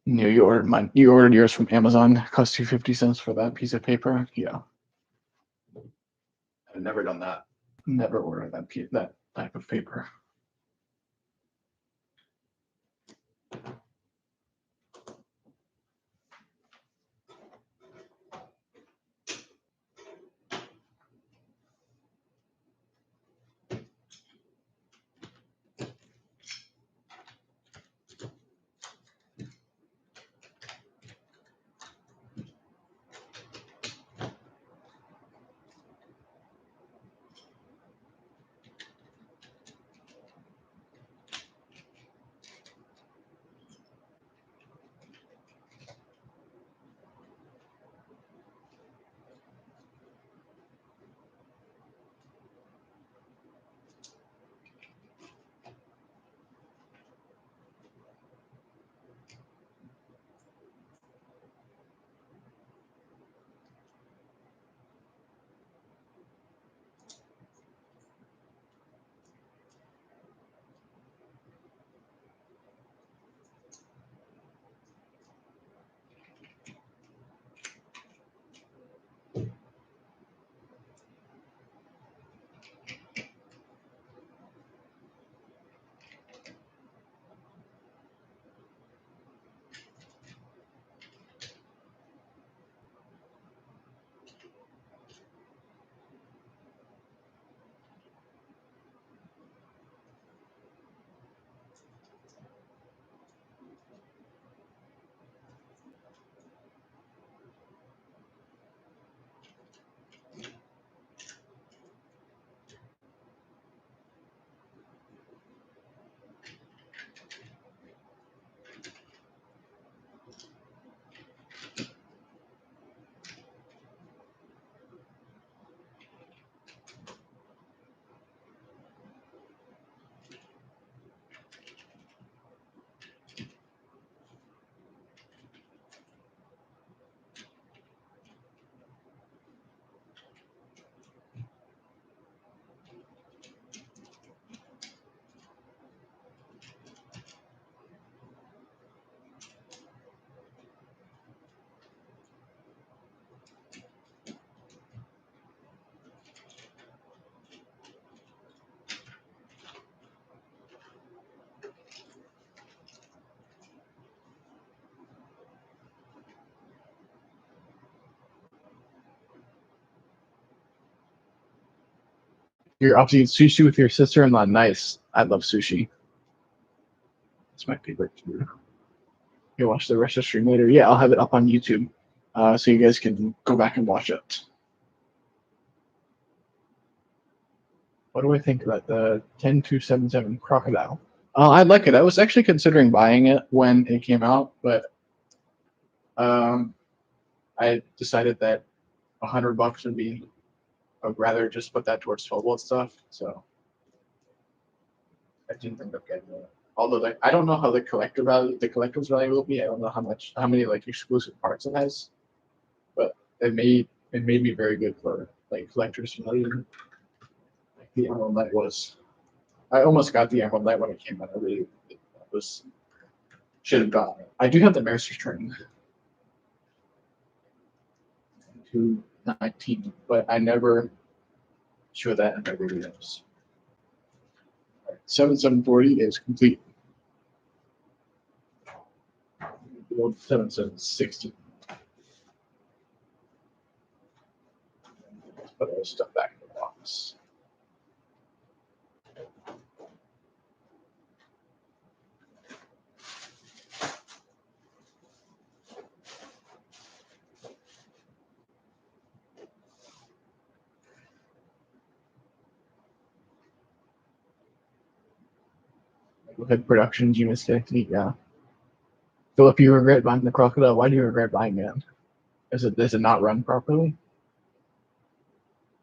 You ordered yours from Amazon. Cost you 50 cents for that piece of paper. Yeah, I've never done that. Never ordered that type of paper. You're off to eat sushi with your sister-in-law. Nice. I love sushi. It's my favorite food. You watch the rest of the stream later. Yeah, I'll have it up on YouTube, so you guys can go back and watch it. What do I think about the 10277 Crocodile? I like it. I was actually considering buying it when it came out, but um, I decided that $100 would be. I'd rather just put that towards 12 volt stuff. So I didn't end up getting it. Although like I don't know how the collector's value will be. I don't know how many like exclusive parts it has, but it may be very good for like collector's value. Like the Emerald Knight was. I almost got the Emerald Knight when it came out. I really was should have gotten it. I do have the Master's Train 219, but I never show that in my videos. 7740 is complete. Build 7760. Put all this stuff back in the box. Head Productions, you mistake. Yeah. Philip, you regret buying the crocodile. Why do you regret buying it? Does it not run properly?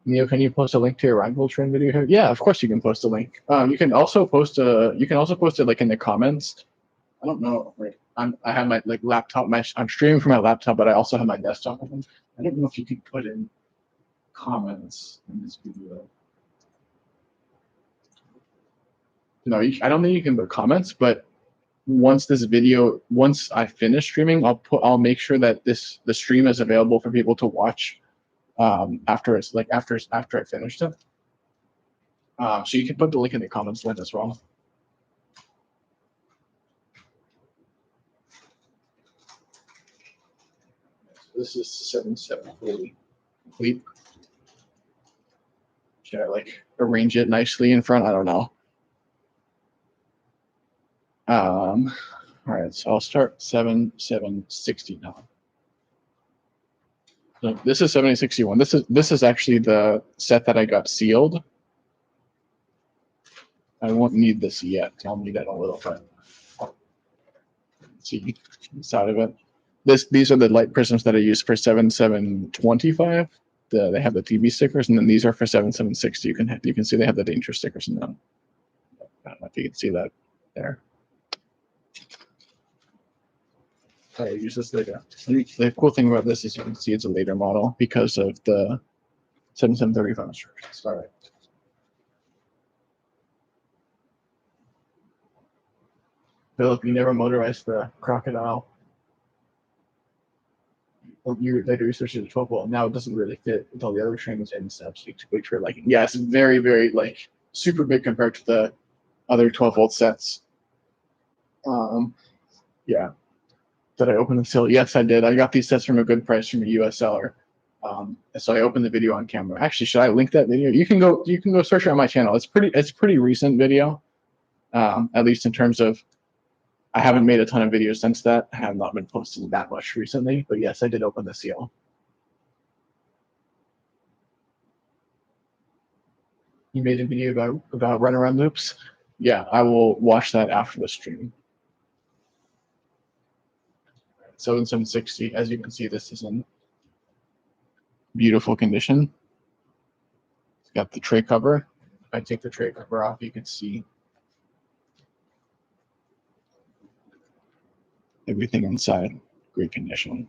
Neo, can you post a link to your Rheingold train video here? Yeah, of course you can post a link. You can also post it like in the comments. I don't know. Like I have my like laptop. I'm streaming from my laptop, but I also have my desktop open. I don't know if you can put in comments in this video. No, I don't think you can put comments. But once I finish streaming, I'll make sure that the stream is available for people to watch after I finished it. So you can put the link in the comments link as well. This is 7740 complete. Should I like arrange it nicely in front? I don't know. All right, so I'll start 7760 now. So this is 7061. This is actually the set that I got sealed. I won't need this yet. I'll need it a little bit. Let's see inside of it. These are the light prisms that I use for 7725. They have the TV stickers, and then these are for 7760. You can see they have the danger stickers in them. I don't know if you can see that there. I use this later. The cool thing about this is you can see it's a later model because of the 7735 instructions. All right. Philip, you never motorized the crocodile. You later researched the 12 volt. Now it doesn't really fit with all the other trains and stuff. So it's big for liking. Yeah, it's very, very like super big compared to the other 12 volt sets. Yeah. Did I open the sale? Yes, I did. I got these sets from a good price from a US seller. So I opened the video on camera. Actually, should I link that video? You can go search it on my channel. It's pretty recent video. At least in terms of I haven't made a ton of videos since that. I have not been posting that much recently, but yes, I did open the seal. You made a video about runaround loops? Yeah, I will watch that after the stream. 7760, as you can see, this is in beautiful condition. It's got the tray cover. If I take the tray cover off, you can see everything inside, great condition.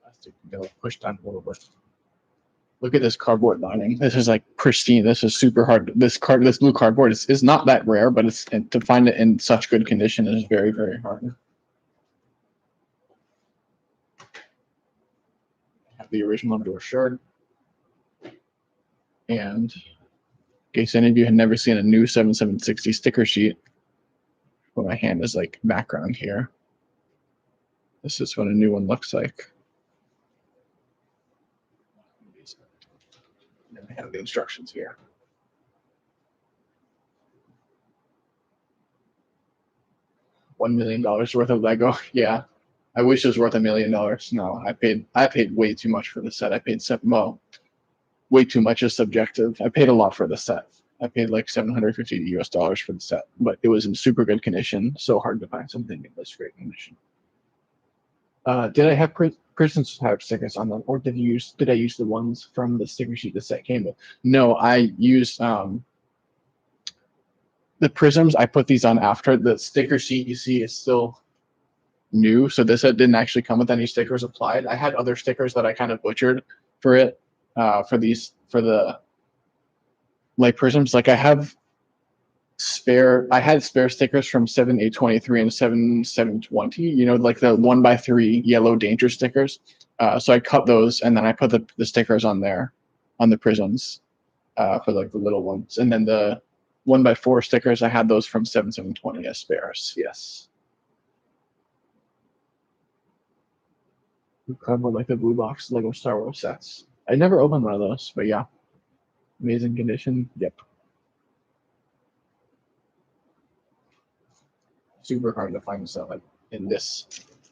Plastic pushed down a little bit. Look at this cardboard lining. This is like pristine. This is super hard. This blue cardboard is not that rare, but to find it in such good condition is very, very hard. I have the original brochure. And in case any of you had never seen a new 7760 sticker sheet, what my hand is like background here. This is what a new one looks like. And I have the instructions here. $1 million worth of Lego. Yeah, I wish it was worth $1 million. No, I paid way too much for the set. I paid well, way too much is subjective. I paid a lot for the set. I paid like $750 for the set, but it was in super good condition. So hard to find something in this great condition. Did I have prison type stickers on them, or did I use the ones from the sticker sheet the set came with? No, I used the prisms. I put these on after the sticker sheet. You see, is still new, so this set didn't actually come with any stickers applied. I had other stickers that I kind of butchered for it, for the light prisms. Like I had spare stickers from 7823 and 7720, like the 1x3 yellow danger stickers. So I cut those and then I put the stickers on there on the prisms, for like the little ones. And then the 1x4 stickers, I had those from 7720 as spares. Yes. Kind of like the blue box Lego Star Wars sets. I never opened one of those, but yeah, amazing condition. Yep. Super hard to find stuff like in this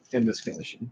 condition.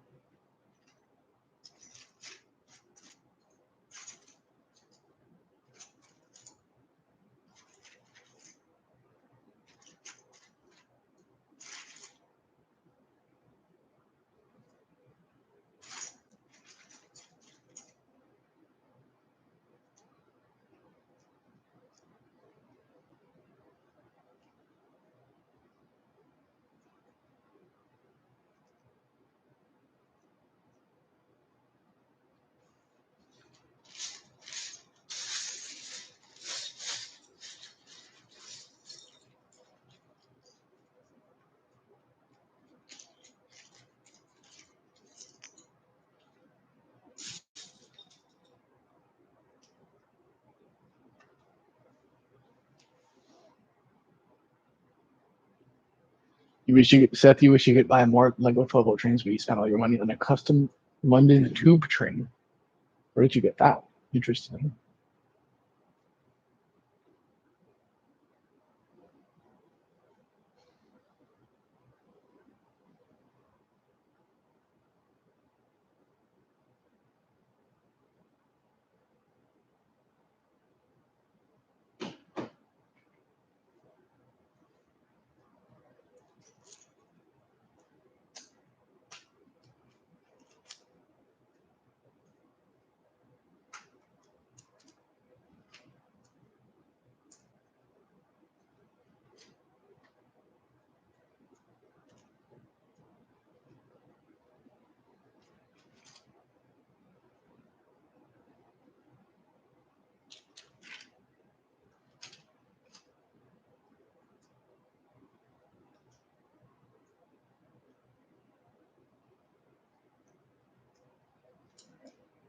Seth, you wish you could buy more Lego 12 trains, but you spent all your money on a custom London tube train. Where did you get that? Interesting.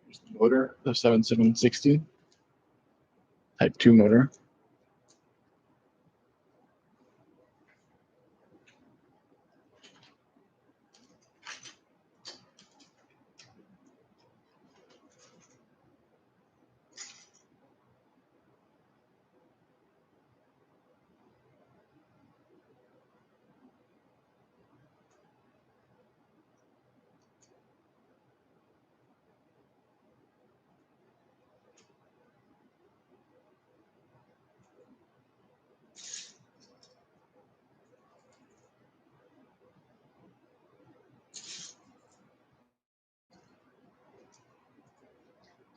Here's the motor, the 7760 Type 2 motor.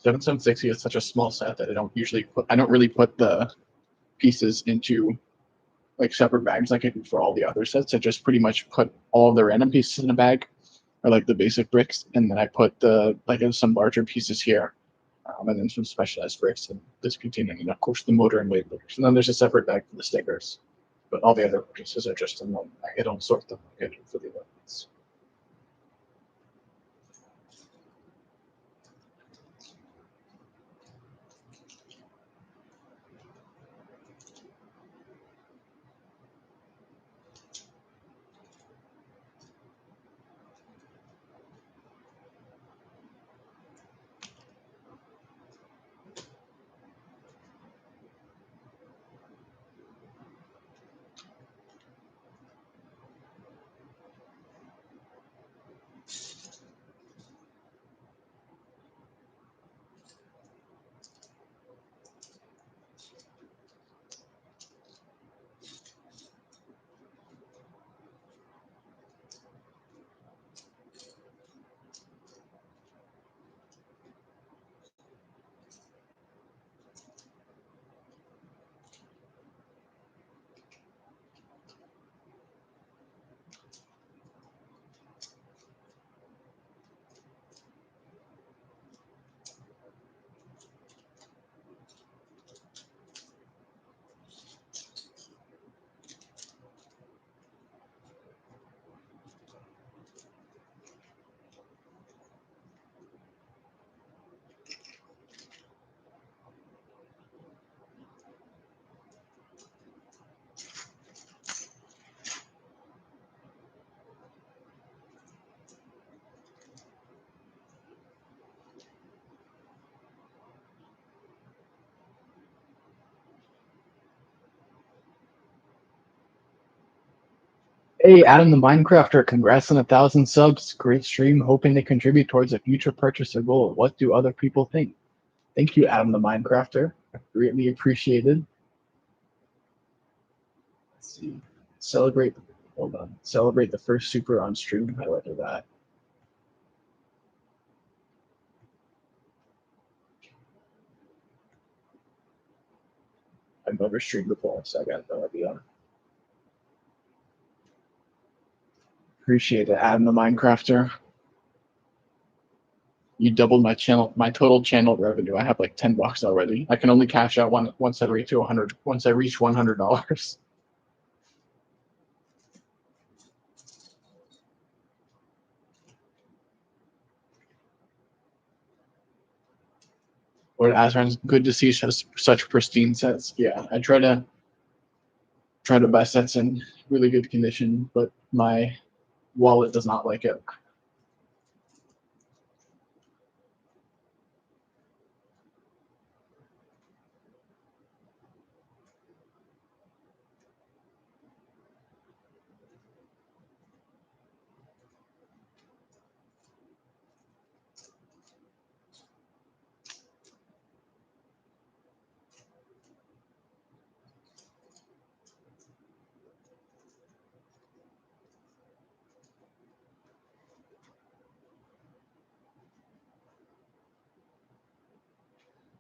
Seven seven sixty is such a small set that I don't really put the pieces into like separate bags like I do for all the other sets. I just pretty much put all of the random pieces in a bag, or like the basic bricks, and then I put some larger pieces here, and then some specialized bricks in this container, and of course the motor and weight bricks. And then there's a separate bag for the stickers, but all the other pieces are just in one bag. I don't sort them like I do for the other ones. Hey, Adam the Minecrafter, congrats on 1,000 subs. Great stream. Hoping to contribute towards a future purchase or goal. What do other people think? Thank you, Adam the Minecrafter. Greatly appreciated. Let's see. Celebrate. Hold on. Celebrate the first super on stream. Highlighted that. I've never streamed before, so I got no idea. Appreciate it, Adam the Minecrafter. You doubled my total channel revenue. I have like $10 already. I can only cash out once I reach $100. Or Azran's good to see such pristine sets. Yeah, I try to buy sets in really good condition, but my wallet does not like it.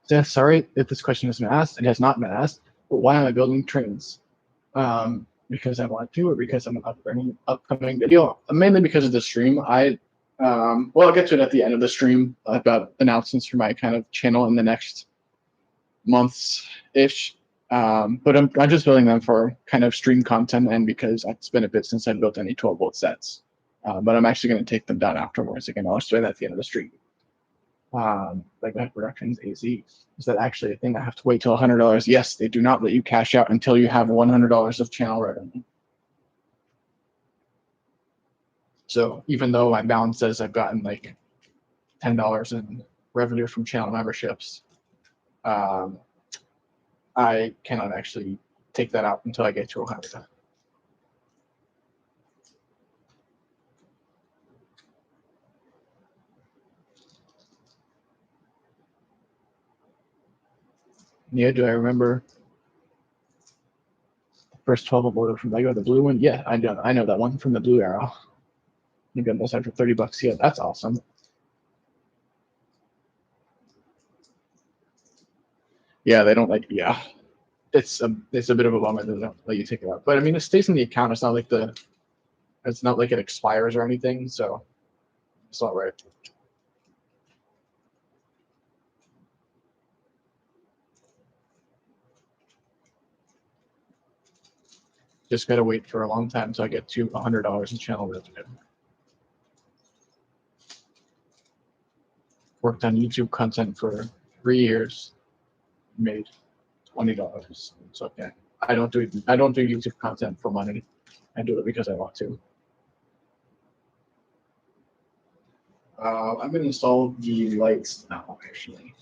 Yeah, sorry if this question has been asked. It has not been asked. But why am I building trains? Because I want to, or because I'm an upcoming video. Mainly because of the stream. Well, I'll get to it at the end of the stream about announcements for my kind of channel in the next months ish. But I'm just building them for kind of stream content and because it's been a bit since I built any 12-volt sets. But I'm actually going to take them down afterwards. Again, I'll explain that at the end of the stream. Like that productions AZ. Is that actually a thing? I have to wait till $100? Yes, they do not let you cash out until you have $100 of channel revenue. So even though my balance says I've gotten like $10 in revenue from channel memberships, I cannot actually take that out until I get to 100. Yeah, do I remember the first 12 order from Lego, the blue one? Yeah, I know that one from the blue arrow. You got those out for $30. Yeah, that's awesome. Yeah, they don't like. Yeah, it's a bit of a bummer that they don't let you take it out. But I mean, it stays in the account. It's not like it expires or anything. So it's all right. Just gotta wait for a long time until I get to $100 in channel revenue. Worked on YouTube content for 3 years, made $20. It's okay. I don't do YouTube content for money. I do it because I want to. I'm gonna install the lights now, actually.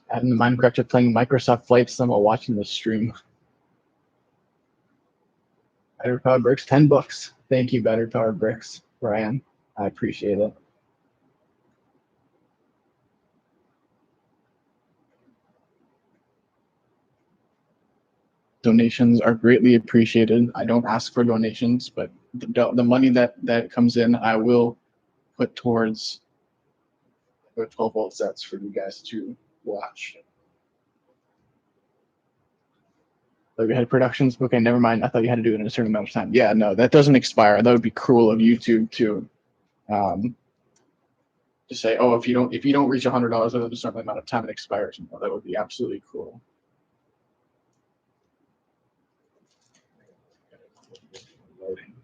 And the Minecraft playing Microsoft Flight Sim while watching the stream. Better Powered Bricks, $10. Thank you, Better Powered Bricks, Brian. I appreciate it. Donations are greatly appreciated. I don't ask for donations, but the money that comes in, I will put towards the 12-volt sets for you guys to watch. Overhead productions. Okay, never mind. I thought you had to do it in a certain amount of time. Yeah, no, that doesn't expire. That would be cruel of YouTube to say, oh, if you don't reach $100 within a certain amount of time, it expires. No, that would be absolutely cruel. Loading.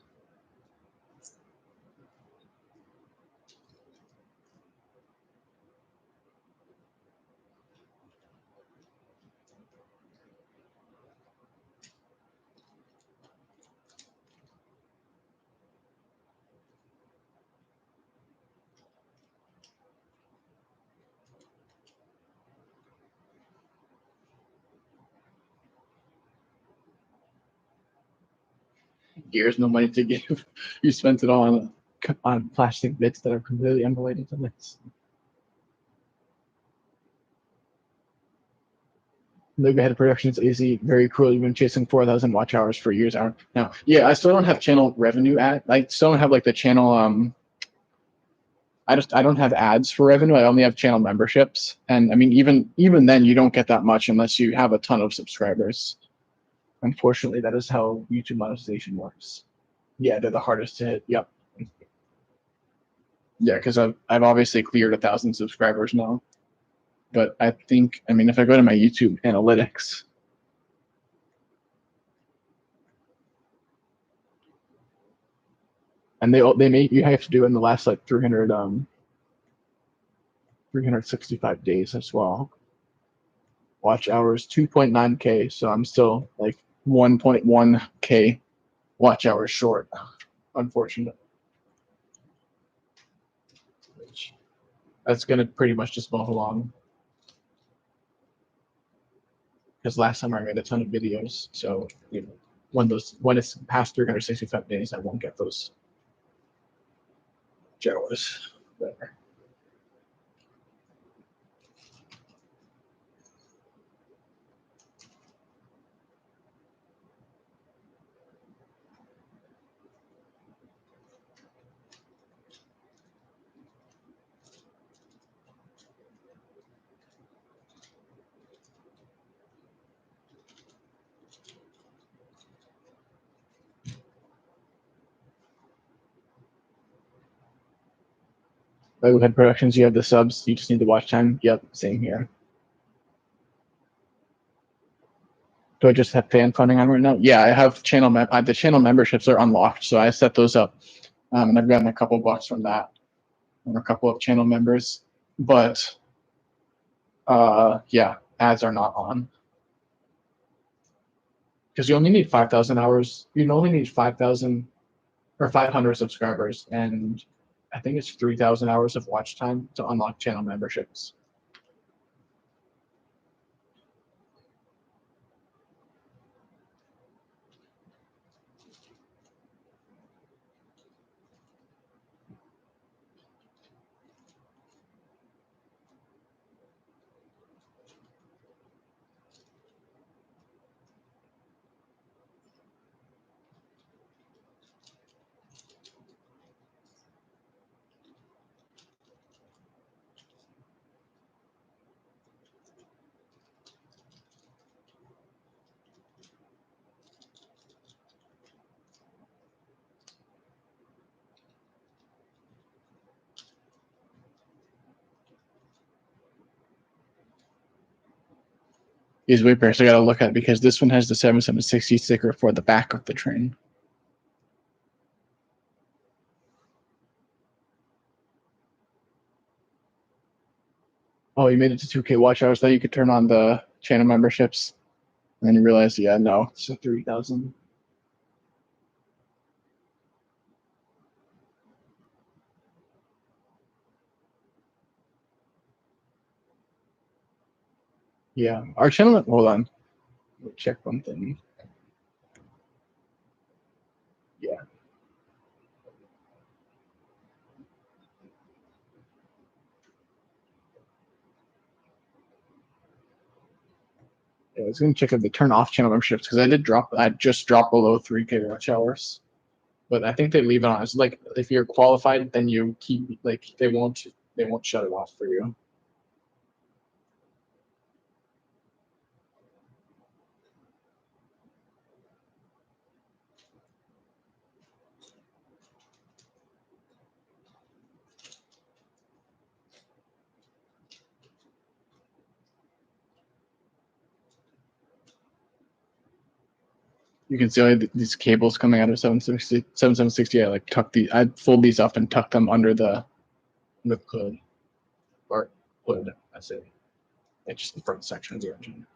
Gears, no money to give. You spent it all on plastic bits that are completely unrelated to this. Overhead production is easy, very cool. You've been chasing 4,000 watch hours for years. Now, yeah, I still don't have channel revenue I still don't have like the channel. I don't have ads for revenue. I only have channel memberships, and I mean even then you don't get that much unless you have a ton of subscribers. Unfortunately, that is how YouTube monetization works. Yeah, they're the hardest to hit. Yep. Yeah, because I've obviously cleared 1,000 subscribers now. But I think, I mean, if I go to my YouTube analytics, and they make you have to do it in the last like 365 days as well. Watch hours 2.9K, so I'm still like 1.1K watch hours short, unfortunately. That's gonna pretty much just move along. Because last summer I made a ton of videos, so you know, when it's past 365 days, I won't get those hours. Whatever. Overhead productions, you have the subs, you just need the watch time. Yep, same here. Do I just have fan funding on right now? Yeah, I have the channel memberships are unlocked, so I set those up, and I've gotten a couple bucks from that, and a couple of channel members. But yeah, ads are not on because you only need 5,000 hours. You only need 5,000 or 500 subscribers, and I think it's 3,000 hours of watch time to unlock channel memberships. These weight bears I got to look at because this one has the 7760 sticker for the back of the train. Oh, you made it to 2K watch hours. Thought you could turn on the channel memberships, and then you realize, yeah, no, it's 3,000. Yeah, our channel. Hold on, let me check one thing. Yeah. Yeah, I was gonna check if they turn off channel memberships because I just dropped below 3K watch hours. but I think they leave it on. It's like if you're qualified, then you keep like they won't shut it off for you. You can see all these cables coming out of 7760. I like I fold these up and tuck them under the hood or hood. I say it's just the front section of the engine.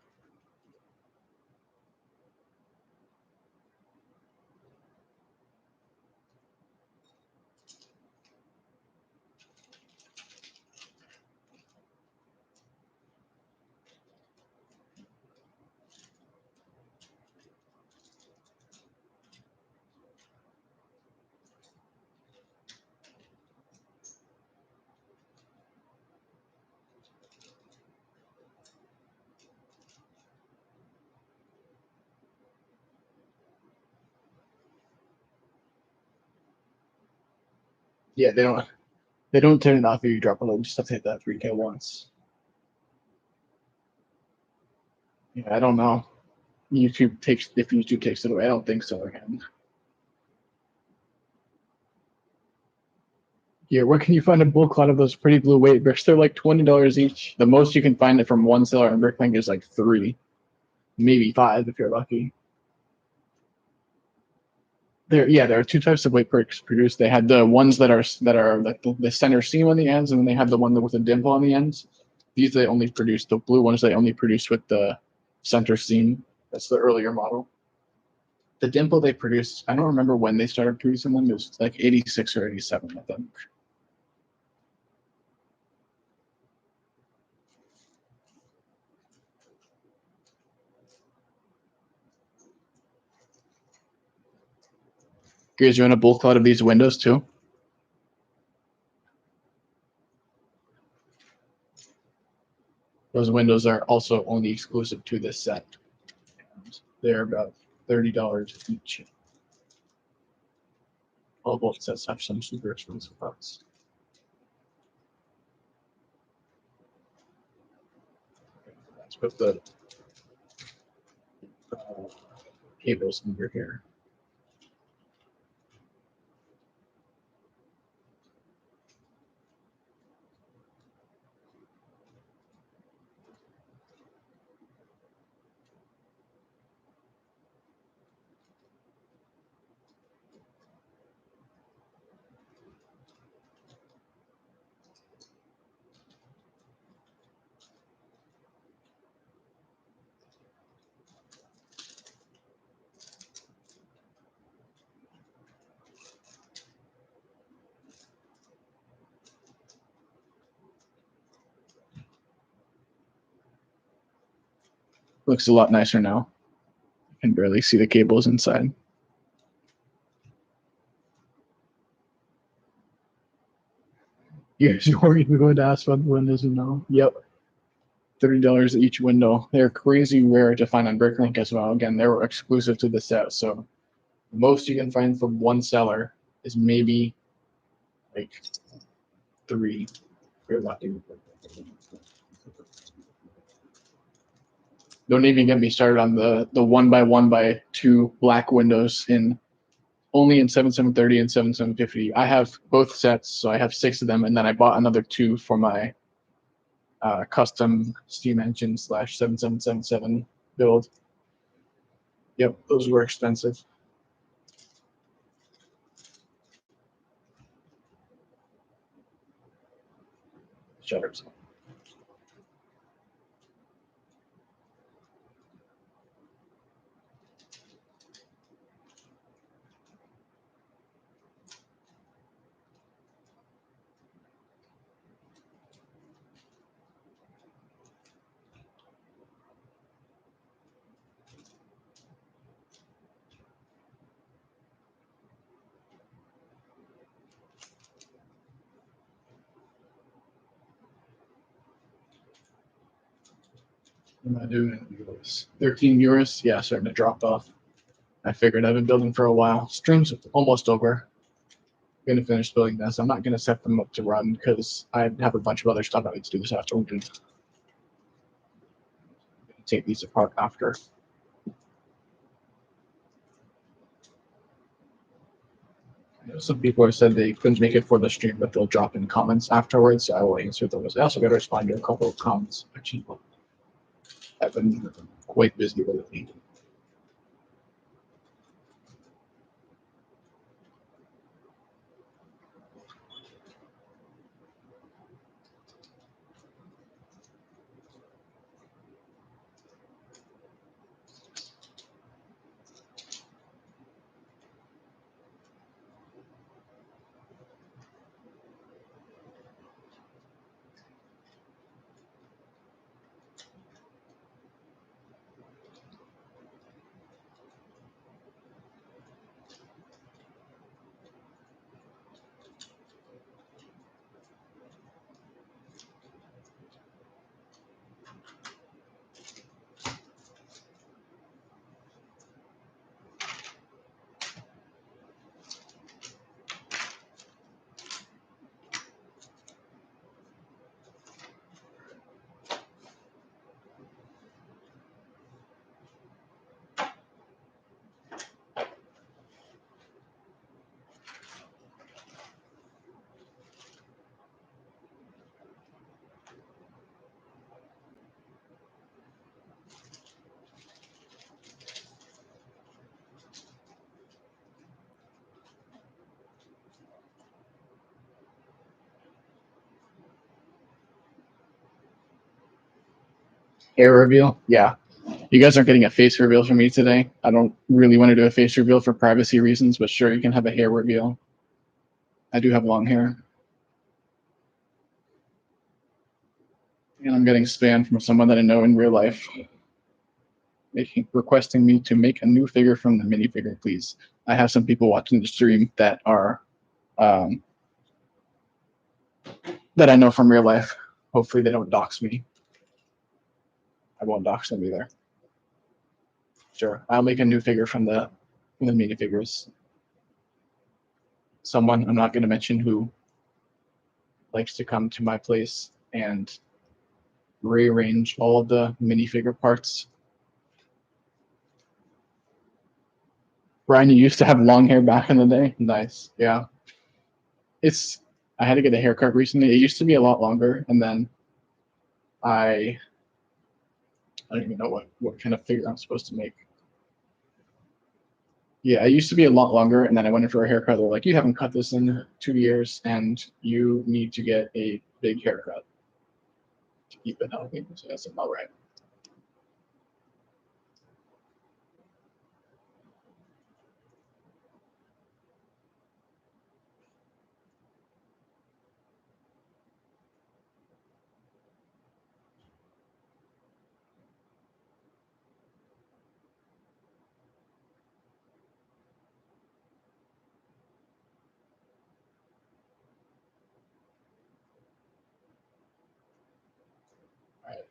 Yeah, they don't turn it off if you drop a load. You just have to hit that 3K once. Yeah, I don't know. If YouTube takes it away. I don't think so again. Yeah, where can you find a bulk lot of those pretty blue weight bricks? They're like $20 each. The most you can find it from one seller on Bricklink is like 3, maybe 5 if you're lucky. There are two types of weight bricks produced. They had the ones that are like the center seam on the ends, and then they have the one with a dimple on the ends. These they only produce the blue ones. They only produce with the center seam. That's the earlier model. The dimple they produced, I don't remember when they started producing them. It was like 86 or 87, I think. You guys, you want a bulk lot of these windows too? Those windows are also only exclusive to this set. They're about $30 each. All both sets have some super expensive parts. Let's put the cables over here. Looks a lot nicer now. You can barely see the cables inside. You weren't even going to ask about the windows, you know? Yep. $30 each window. They're crazy rare to find on Bricklink as well. Again, they were exclusive to the set, so most you can find from one seller is maybe like 3. If you're lucky. Don't even get me started on the 1x1x2 black windows in only in 7730 and 7750. I have both sets, so I have 6 of them, and then I bought another 2 for my custom steam engine / 7777 build. Yep, those were expensive. Shutters. What am I doing? 13 euros. Yeah, starting to drop off. I figured I've been building for a while. Stream's almost over. I'm gonna finish building this. I'm not gonna set them up to run because I have a bunch of other stuff I need to do this afternoon. Take these apart after. I know some people have said they couldn't make it for the stream, but they'll drop in comments afterwards. So I will answer those. I also got to respond to a couple of comments. Actually, I've been quite busy with it. Hair reveal? Yeah. You guys aren't getting a face reveal from me today. I don't really want to do a face reveal for privacy reasons, but sure, you can have a hair reveal. I do have long hair. And I'm getting spam from someone that I know in real life, requesting me to make a new figure from the minifigure, please. I have some people watching the stream that are that I know from real life. Hopefully they don't dox me. I won't dox them either. Sure, I'll make a new figure from the minifigures. Someone, I'm not going to mention who, likes to come to my place and rearrange all of the minifigure parts. Brian, you used to have long hair back in the day. Nice, yeah. I had to get a haircut recently. It used to be a lot longer, and then I don't even know what kind of figure I'm supposed to make. Yeah, it used to be a lot longer, and then I went in for a haircut. They're like, "You haven't cut this in 2 years, and you need to get a big haircut to keep it healthy." So that's about right.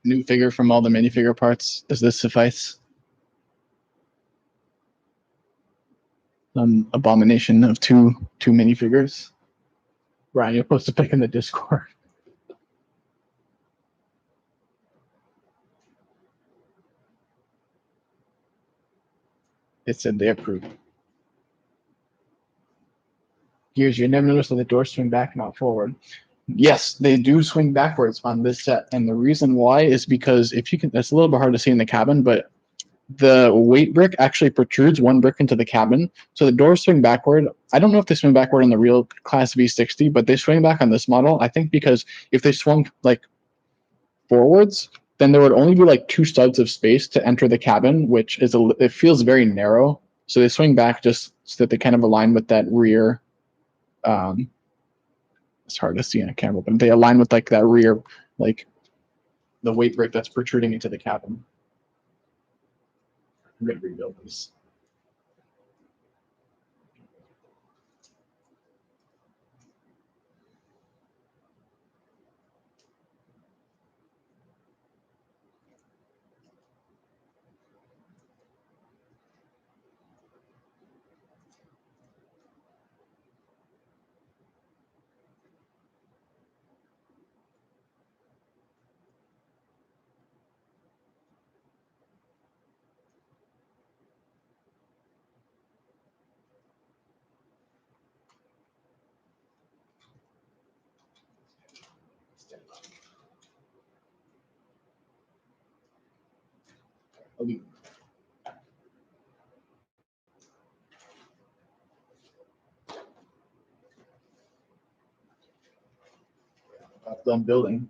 New figure from all the minifigure parts. Does this suffice? Abomination of two minifigures. Brian, you're supposed to pick in the Discord. It said they approve. Gears, you never noticed that the doors swing back, not forward. Yes, they do swing backwards on this set, and the reason why is because if you can, it's a little bit hard to see in the cabin, but the weight brick actually protrudes one brick into the cabin, so the doors swing backward. I don't know if they swing backward on the real Class V60, but they swing back on this model. I think because if they swung like forwards, then there would only be like two studs of space to enter the cabin, which is it feels very narrow. So they swing back just so that they kind of align with that rear. It's hard to see on a camera, but they align with like that rear, like the weight brick that's protruding into the cabin. I'm gonna rebuild this. Done building.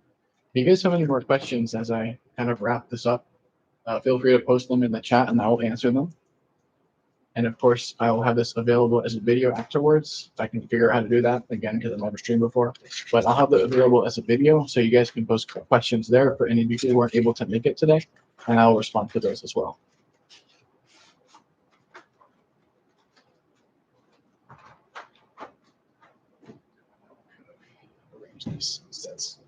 If you guys have any more questions as I kind of wrap this up, feel free to post them in the chat and I will answer them. And of course, I will have this available as a video afterwards. If I can figure out how to do that, again, because I've never streamed before. But I'll have it available as a video so you guys can post questions there for any of you who weren't able to make it today. And I'll respond to those as well. Arrange these sets.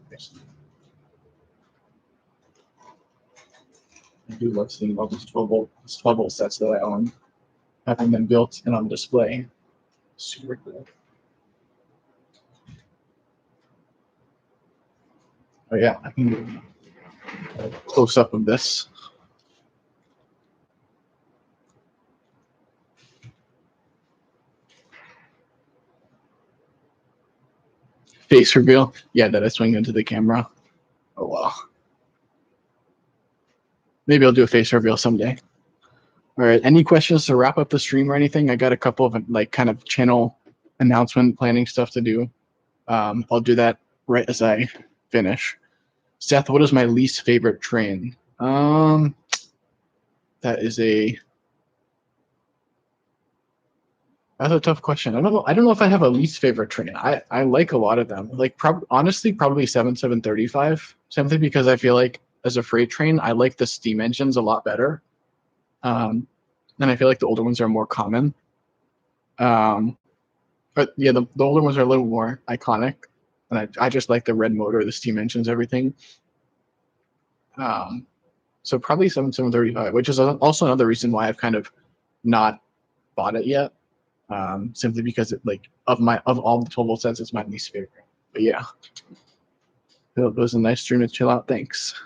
I do love seeing all these 12-volt sets that I own, having them built and on display. Super cool. Oh yeah, I can do a close up of this. Face reveal. Yeah, that I swing into the camera. Oh wow. Maybe I'll do a face reveal someday. All right. Any questions to wrap up the stream or anything? I got a couple of like kind of channel announcement planning stuff to do. I'll do that right as I finish. Seth, what is my least favorite train? That is that's a tough question. I don't know if I have a least favorite train. I like a lot of them. Like honestly, probably 7735, simply because I feel like as a freight train, I like the steam engines a lot better. And I feel like the older ones are more common. But yeah, the older ones are a little more iconic, and I just like the red motor, the steam engines, everything. So probably 7735, which is also another reason why I've kind of not bought it yet. Simply because it like of all the 12-volt sets, it's my least favorite. But yeah, it was a nice stream to chill out. Thanks.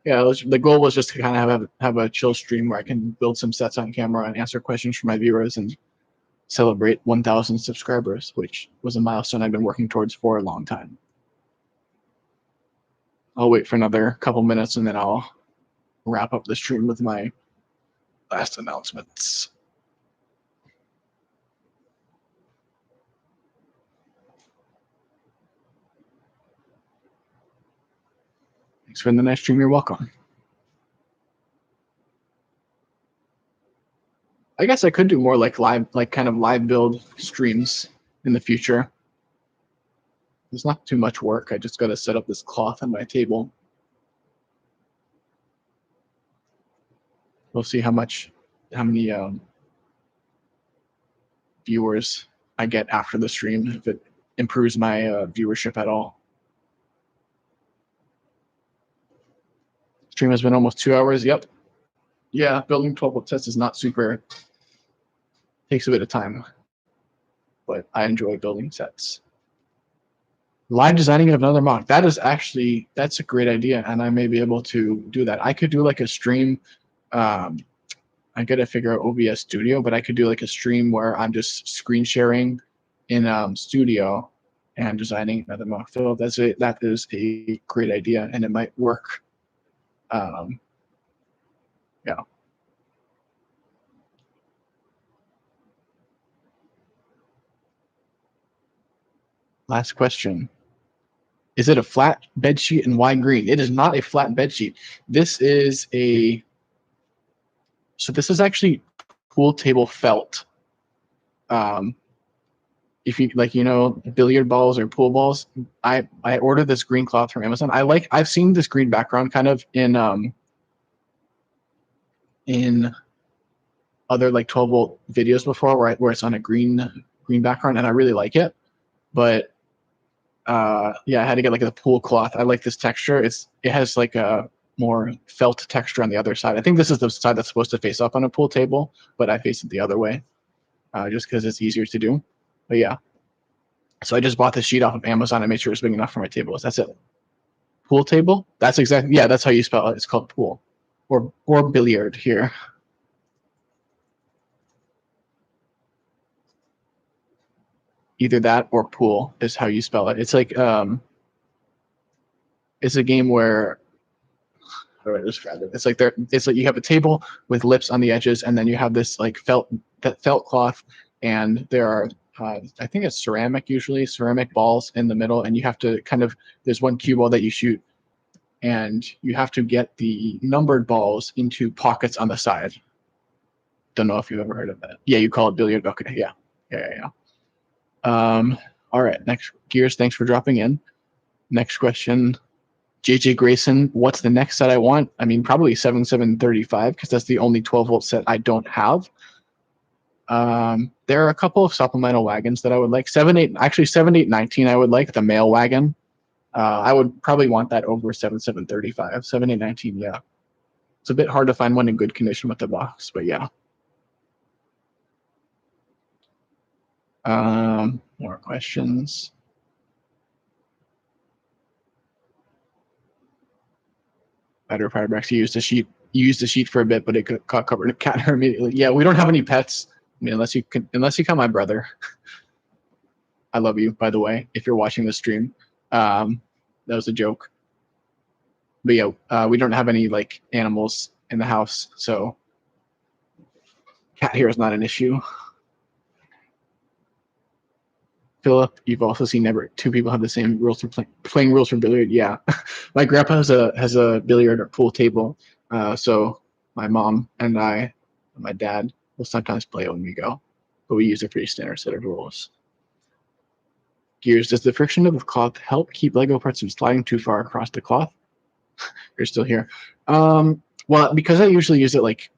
Yeah, the goal was just to kind of have a chill stream where I can build some sets on camera and answer questions from my viewers and celebrate 1,000 subscribers, which was a milestone I've been working towards for a long time. I'll wait for another couple minutes and then I'll wrap up the stream with my last announcements. Thanks for the nice stream. You're welcome. I guess I could do more like kind of live build streams in the future. It's not too much work. I just got to set up this cloth on my table. We'll see how many viewers I get after the stream, if it improves my viewership at all. Stream has been almost 2 hours. Yep. Yeah, building 12-volt sets is not super. Takes a bit of time, but I enjoy building sets. Live designing of another mock. That's a great idea, and I may be able to do that. I could do like a stream. I got to figure out OBS Studio, but I could do like a stream where I'm just screen sharing in Studio and designing another mock build. That is a great idea, and it might work. Yeah. Last question. Is it a flat bed sheet and why green? It is not a flat bed sheet. This is actually pool table felt. If you like, billiard balls or pool balls, I ordered this green cloth from Amazon. I've seen this green background kind of in other like 12-volt videos before, where it's on a green background, and I really like it. But yeah, I had to get like a pool cloth. I like this texture. It has like a more felt texture on the other side. I think this is the side that's supposed to face up on a pool table, but I face it the other way, just because it's easier to do. But yeah, so I just bought this sheet off of Amazon and made sure it's big enough for my tables. That's it. Pool table. That's exactly, yeah. That's how you spell it. It's called pool, or billiard here. Either that or pool is how you spell it. It's like it's a game where How do I describe it? It's like you have a table with lips on the edges, and then you have this like felt cloth, and there are I think it's ceramic balls in the middle, and you have to kind of there's one cue ball that you shoot, and you have to get the numbered balls into pockets on the side. Don't know if you've ever heard of that. Yeah, you call it billiard. Okay, yeah. All right, next Gears. Thanks for dropping in. Next question. JJ Grayson, what's the next set I want? I mean, probably 7735 because that's the only 12-volt set I don't have. There are a couple of supplemental wagons that I would like. 7819 I would like, the mail wagon. I would probably want that over 7735. 7819, yeah. It's a bit hard to find one in good condition with the box, but yeah. More questions. Better firebracks. You used the sheet for a bit, but it got covered in cat hair immediately. Yeah, we don't have any pets. I mean, unless you count my brother. I love you, by the way, if you're watching the stream. That was a joke. But yeah, we don't have any like animals in the house, so cat hair is not an issue. Philip, you've also seen never two people have the same rules for playing rules for billiard. Yeah, my grandpa has a billiard or pool table, so my mom and I, and my dad will sometimes play when we go, but we use a pretty standard set of rules. Gears, does the friction of the cloth help keep Lego parts from sliding too far across the cloth? You're still here. Well, because I usually use it like,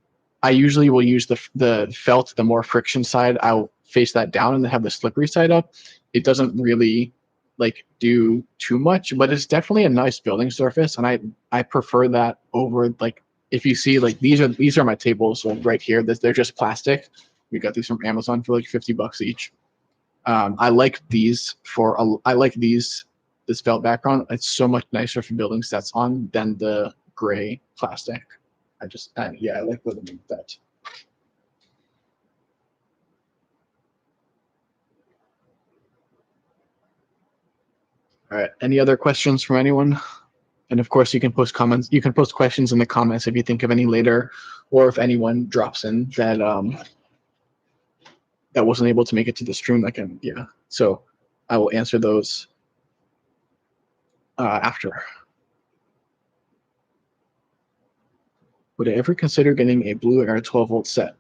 I usually will use the felt, the more friction side. I'll face that down and then have the slippery side up. It doesn't really like do too much, but it's definitely a nice building surface, and I prefer that over like if you see like these are my tables right here. They're just plastic. We got these from Amazon for like $50 each. I like these I like this felt background. It's so much nicer for building sets on than the gray plastic. I like building that. All right. Any other questions from anyone? And of course, you can post comments. You can post questions in the comments if you think of any later, or if anyone drops in that wasn't able to make it to the stream. So I will answer those after. Would I ever consider getting a Blue Era 12-volt set?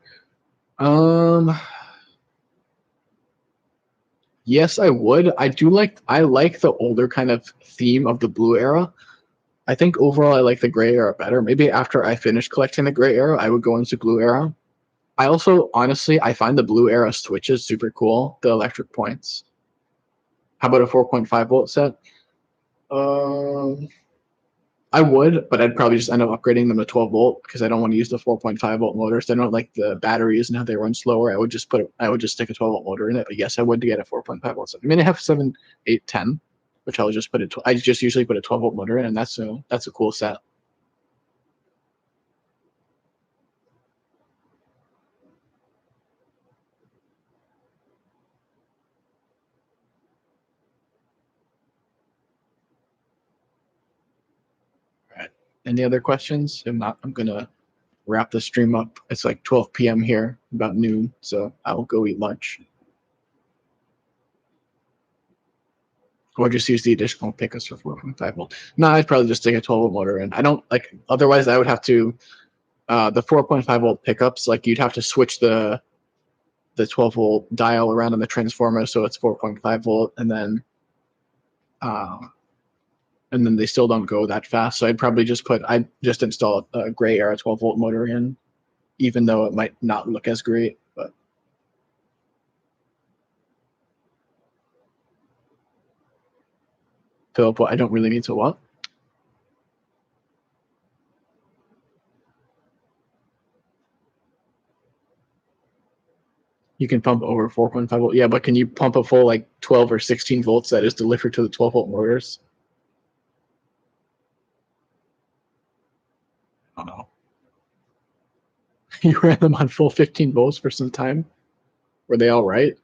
Yes, I would. I like the older kind of theme of the Blue Era. I think overall I like the Gray Era better. Maybe after I finish collecting the Gray Era, I would go into Blue Era. I also honestly I find the Blue Era switches super cool, the electric points. How about a 4.5-volt set? I would, but I'd probably just end up upgrading them to 12-volt because I don't want to use the 4.5-volt motors. They don't like the batteries and how they run slower. I would just stick a 12-volt motor in it. But yes, I would get a 4.5-volt set. I mean, I have 7, 8, 10, which I'll just I just usually put a 12-volt motor in, and that's a cool set. All right. Any other questions? If not, I'm gonna wrap the stream up. It's like 12 p.m. here, about noon, so I'll go eat lunch. Or just use the additional pickups for 4.5-volt. No, I'd probably just stick a 12-volt motor in. I don't like. Otherwise, I would have to. The 4.5-volt pickups, like you'd have to switch the 12-volt dial around on the transformer, so it's 4.5-volt, and then they still don't go that fast. So I'd just install a Gray Era 12-volt motor in, even though it might not look as great. But Philip, I don't really need to what? You can pump over 4.5-volt. Yeah, but can you pump a full like 12 or 16 volts that is delivered to the 12-volt motors? I don't know. You ran them on full 15 volts for some time. Were they all right?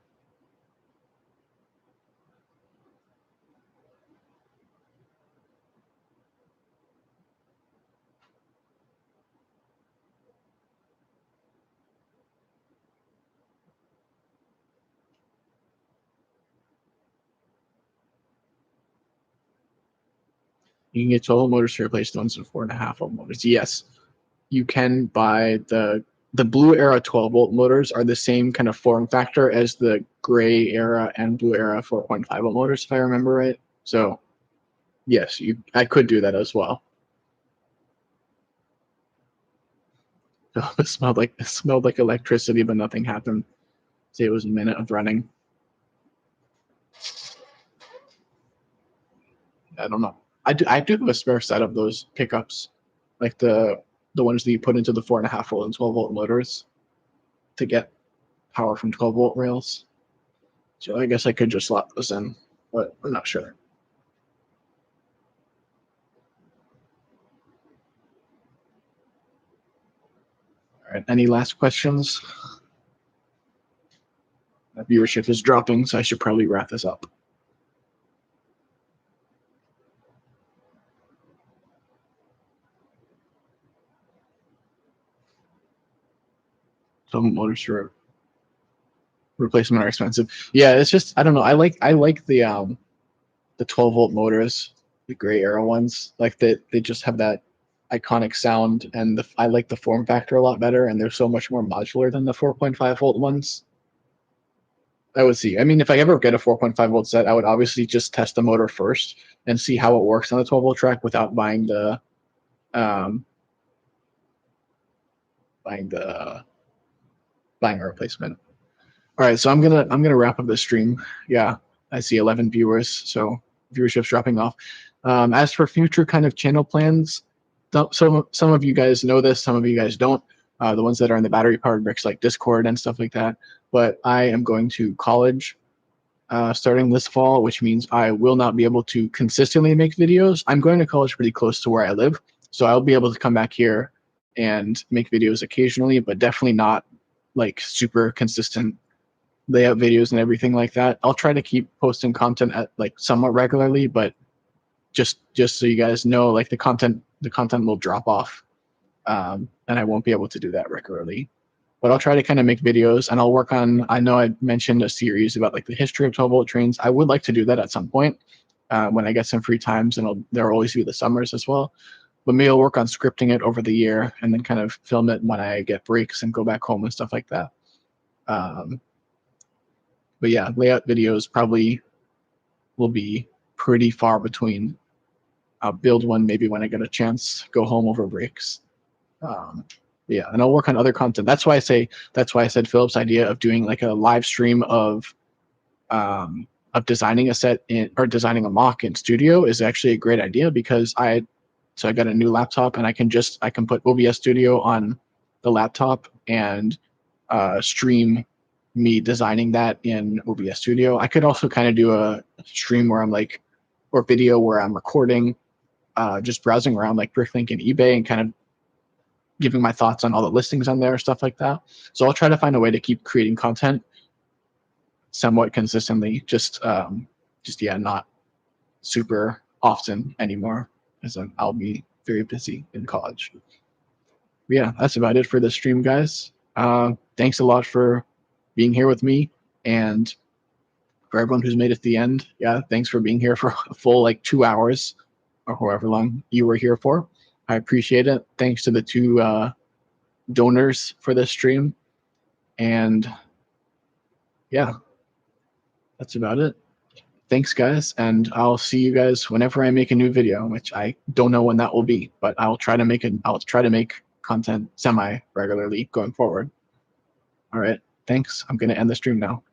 You can get 12 volt motors to replace the ones in 4.5 volt motors. Yes, you can buy the blue era 12 volt motors are the same kind of form factor as the gray era and blue era 4.5 volt motors, if I remember right. So yes, I could do that as well. It smelled like electricity, but nothing happened. Say it was a minute of running. I don't know. I do have a spare set of those pickups, like the ones that you put into the 4.5 volt and 12 volt motors to get power from 12 volt rails. So I guess I could just slot those in, but I'm not sure. All right. Any last questions? My viewership is dropping, so I should probably wrap this up. Some motors for replacement are expensive. Yeah, it's just I don't know. I like the 12 volt motors, the gray era ones. Like they just have that iconic sound, and I like the form factor a lot better, and they're so much more modular than the 4.5 volt ones. I would see. I mean, if I ever get a 4.5 volt set, I would obviously just test the motor first and see how it works on the 12 volt track without buying the um, buying the buying a replacement. All right, so I'm gonna wrap up this stream. Yeah, I see 11 viewers, so viewership's dropping off. As for future kind of channel plans, some of you guys know this, some of you guys don't. The ones that are in the battery powered bricks like Discord and stuff like that. But I am going to college starting this fall, which means I will not be able to consistently make videos. I'm going to college pretty close to where I live, so I'll be able to come back here and make videos occasionally, but definitely not like super consistent layout videos and everything like that. I'll try to keep posting content at like somewhat regularly, but just so you guys know, like the content will drop off, and I won't be able to do that regularly. But I'll try to kind of make videos, and I'll work on. I know I mentioned a series about like the history of 12 volt trains. I would like to do that at some point when I get some free times, and there'll always be the summers as well. But maybe I'll work on scripting it over the year and then kind of film it when I get breaks and go back home and stuff like that. But yeah, layout videos probably will be pretty far between. I'll build one maybe when I get a chance, go home over breaks. Yeah, and I'll work on other content. That's why I said Philip's idea of doing like a live stream of designing a set in or designing a mock in studio is actually a great idea because I got a new laptop and I can put OBS Studio on the laptop and stream me designing that in OBS Studio. I could also kind of do a stream where I'm like, or video where I'm recording, just browsing around like Bricklink and eBay and kind of giving my thoughts on all the listings on there, stuff like that. So I'll try to find a way to keep creating content somewhat consistently. Just yeah, not super often anymore, as I'll be very busy in college. But yeah, that's about it for the stream, guys. Thanks a lot for being here with me, and for everyone who's made it to the end. Yeah, thanks for being here for a full like 2 hours or however long you were here for. I appreciate it. Thanks to the two donors for this stream. And yeah, that's about it. Thanks, guys. And I'll see you guys whenever I make a new video, which I don't know when that will be, but I'll try to make content semi regularly going forward. All right. Thanks. I'm going to end the stream now.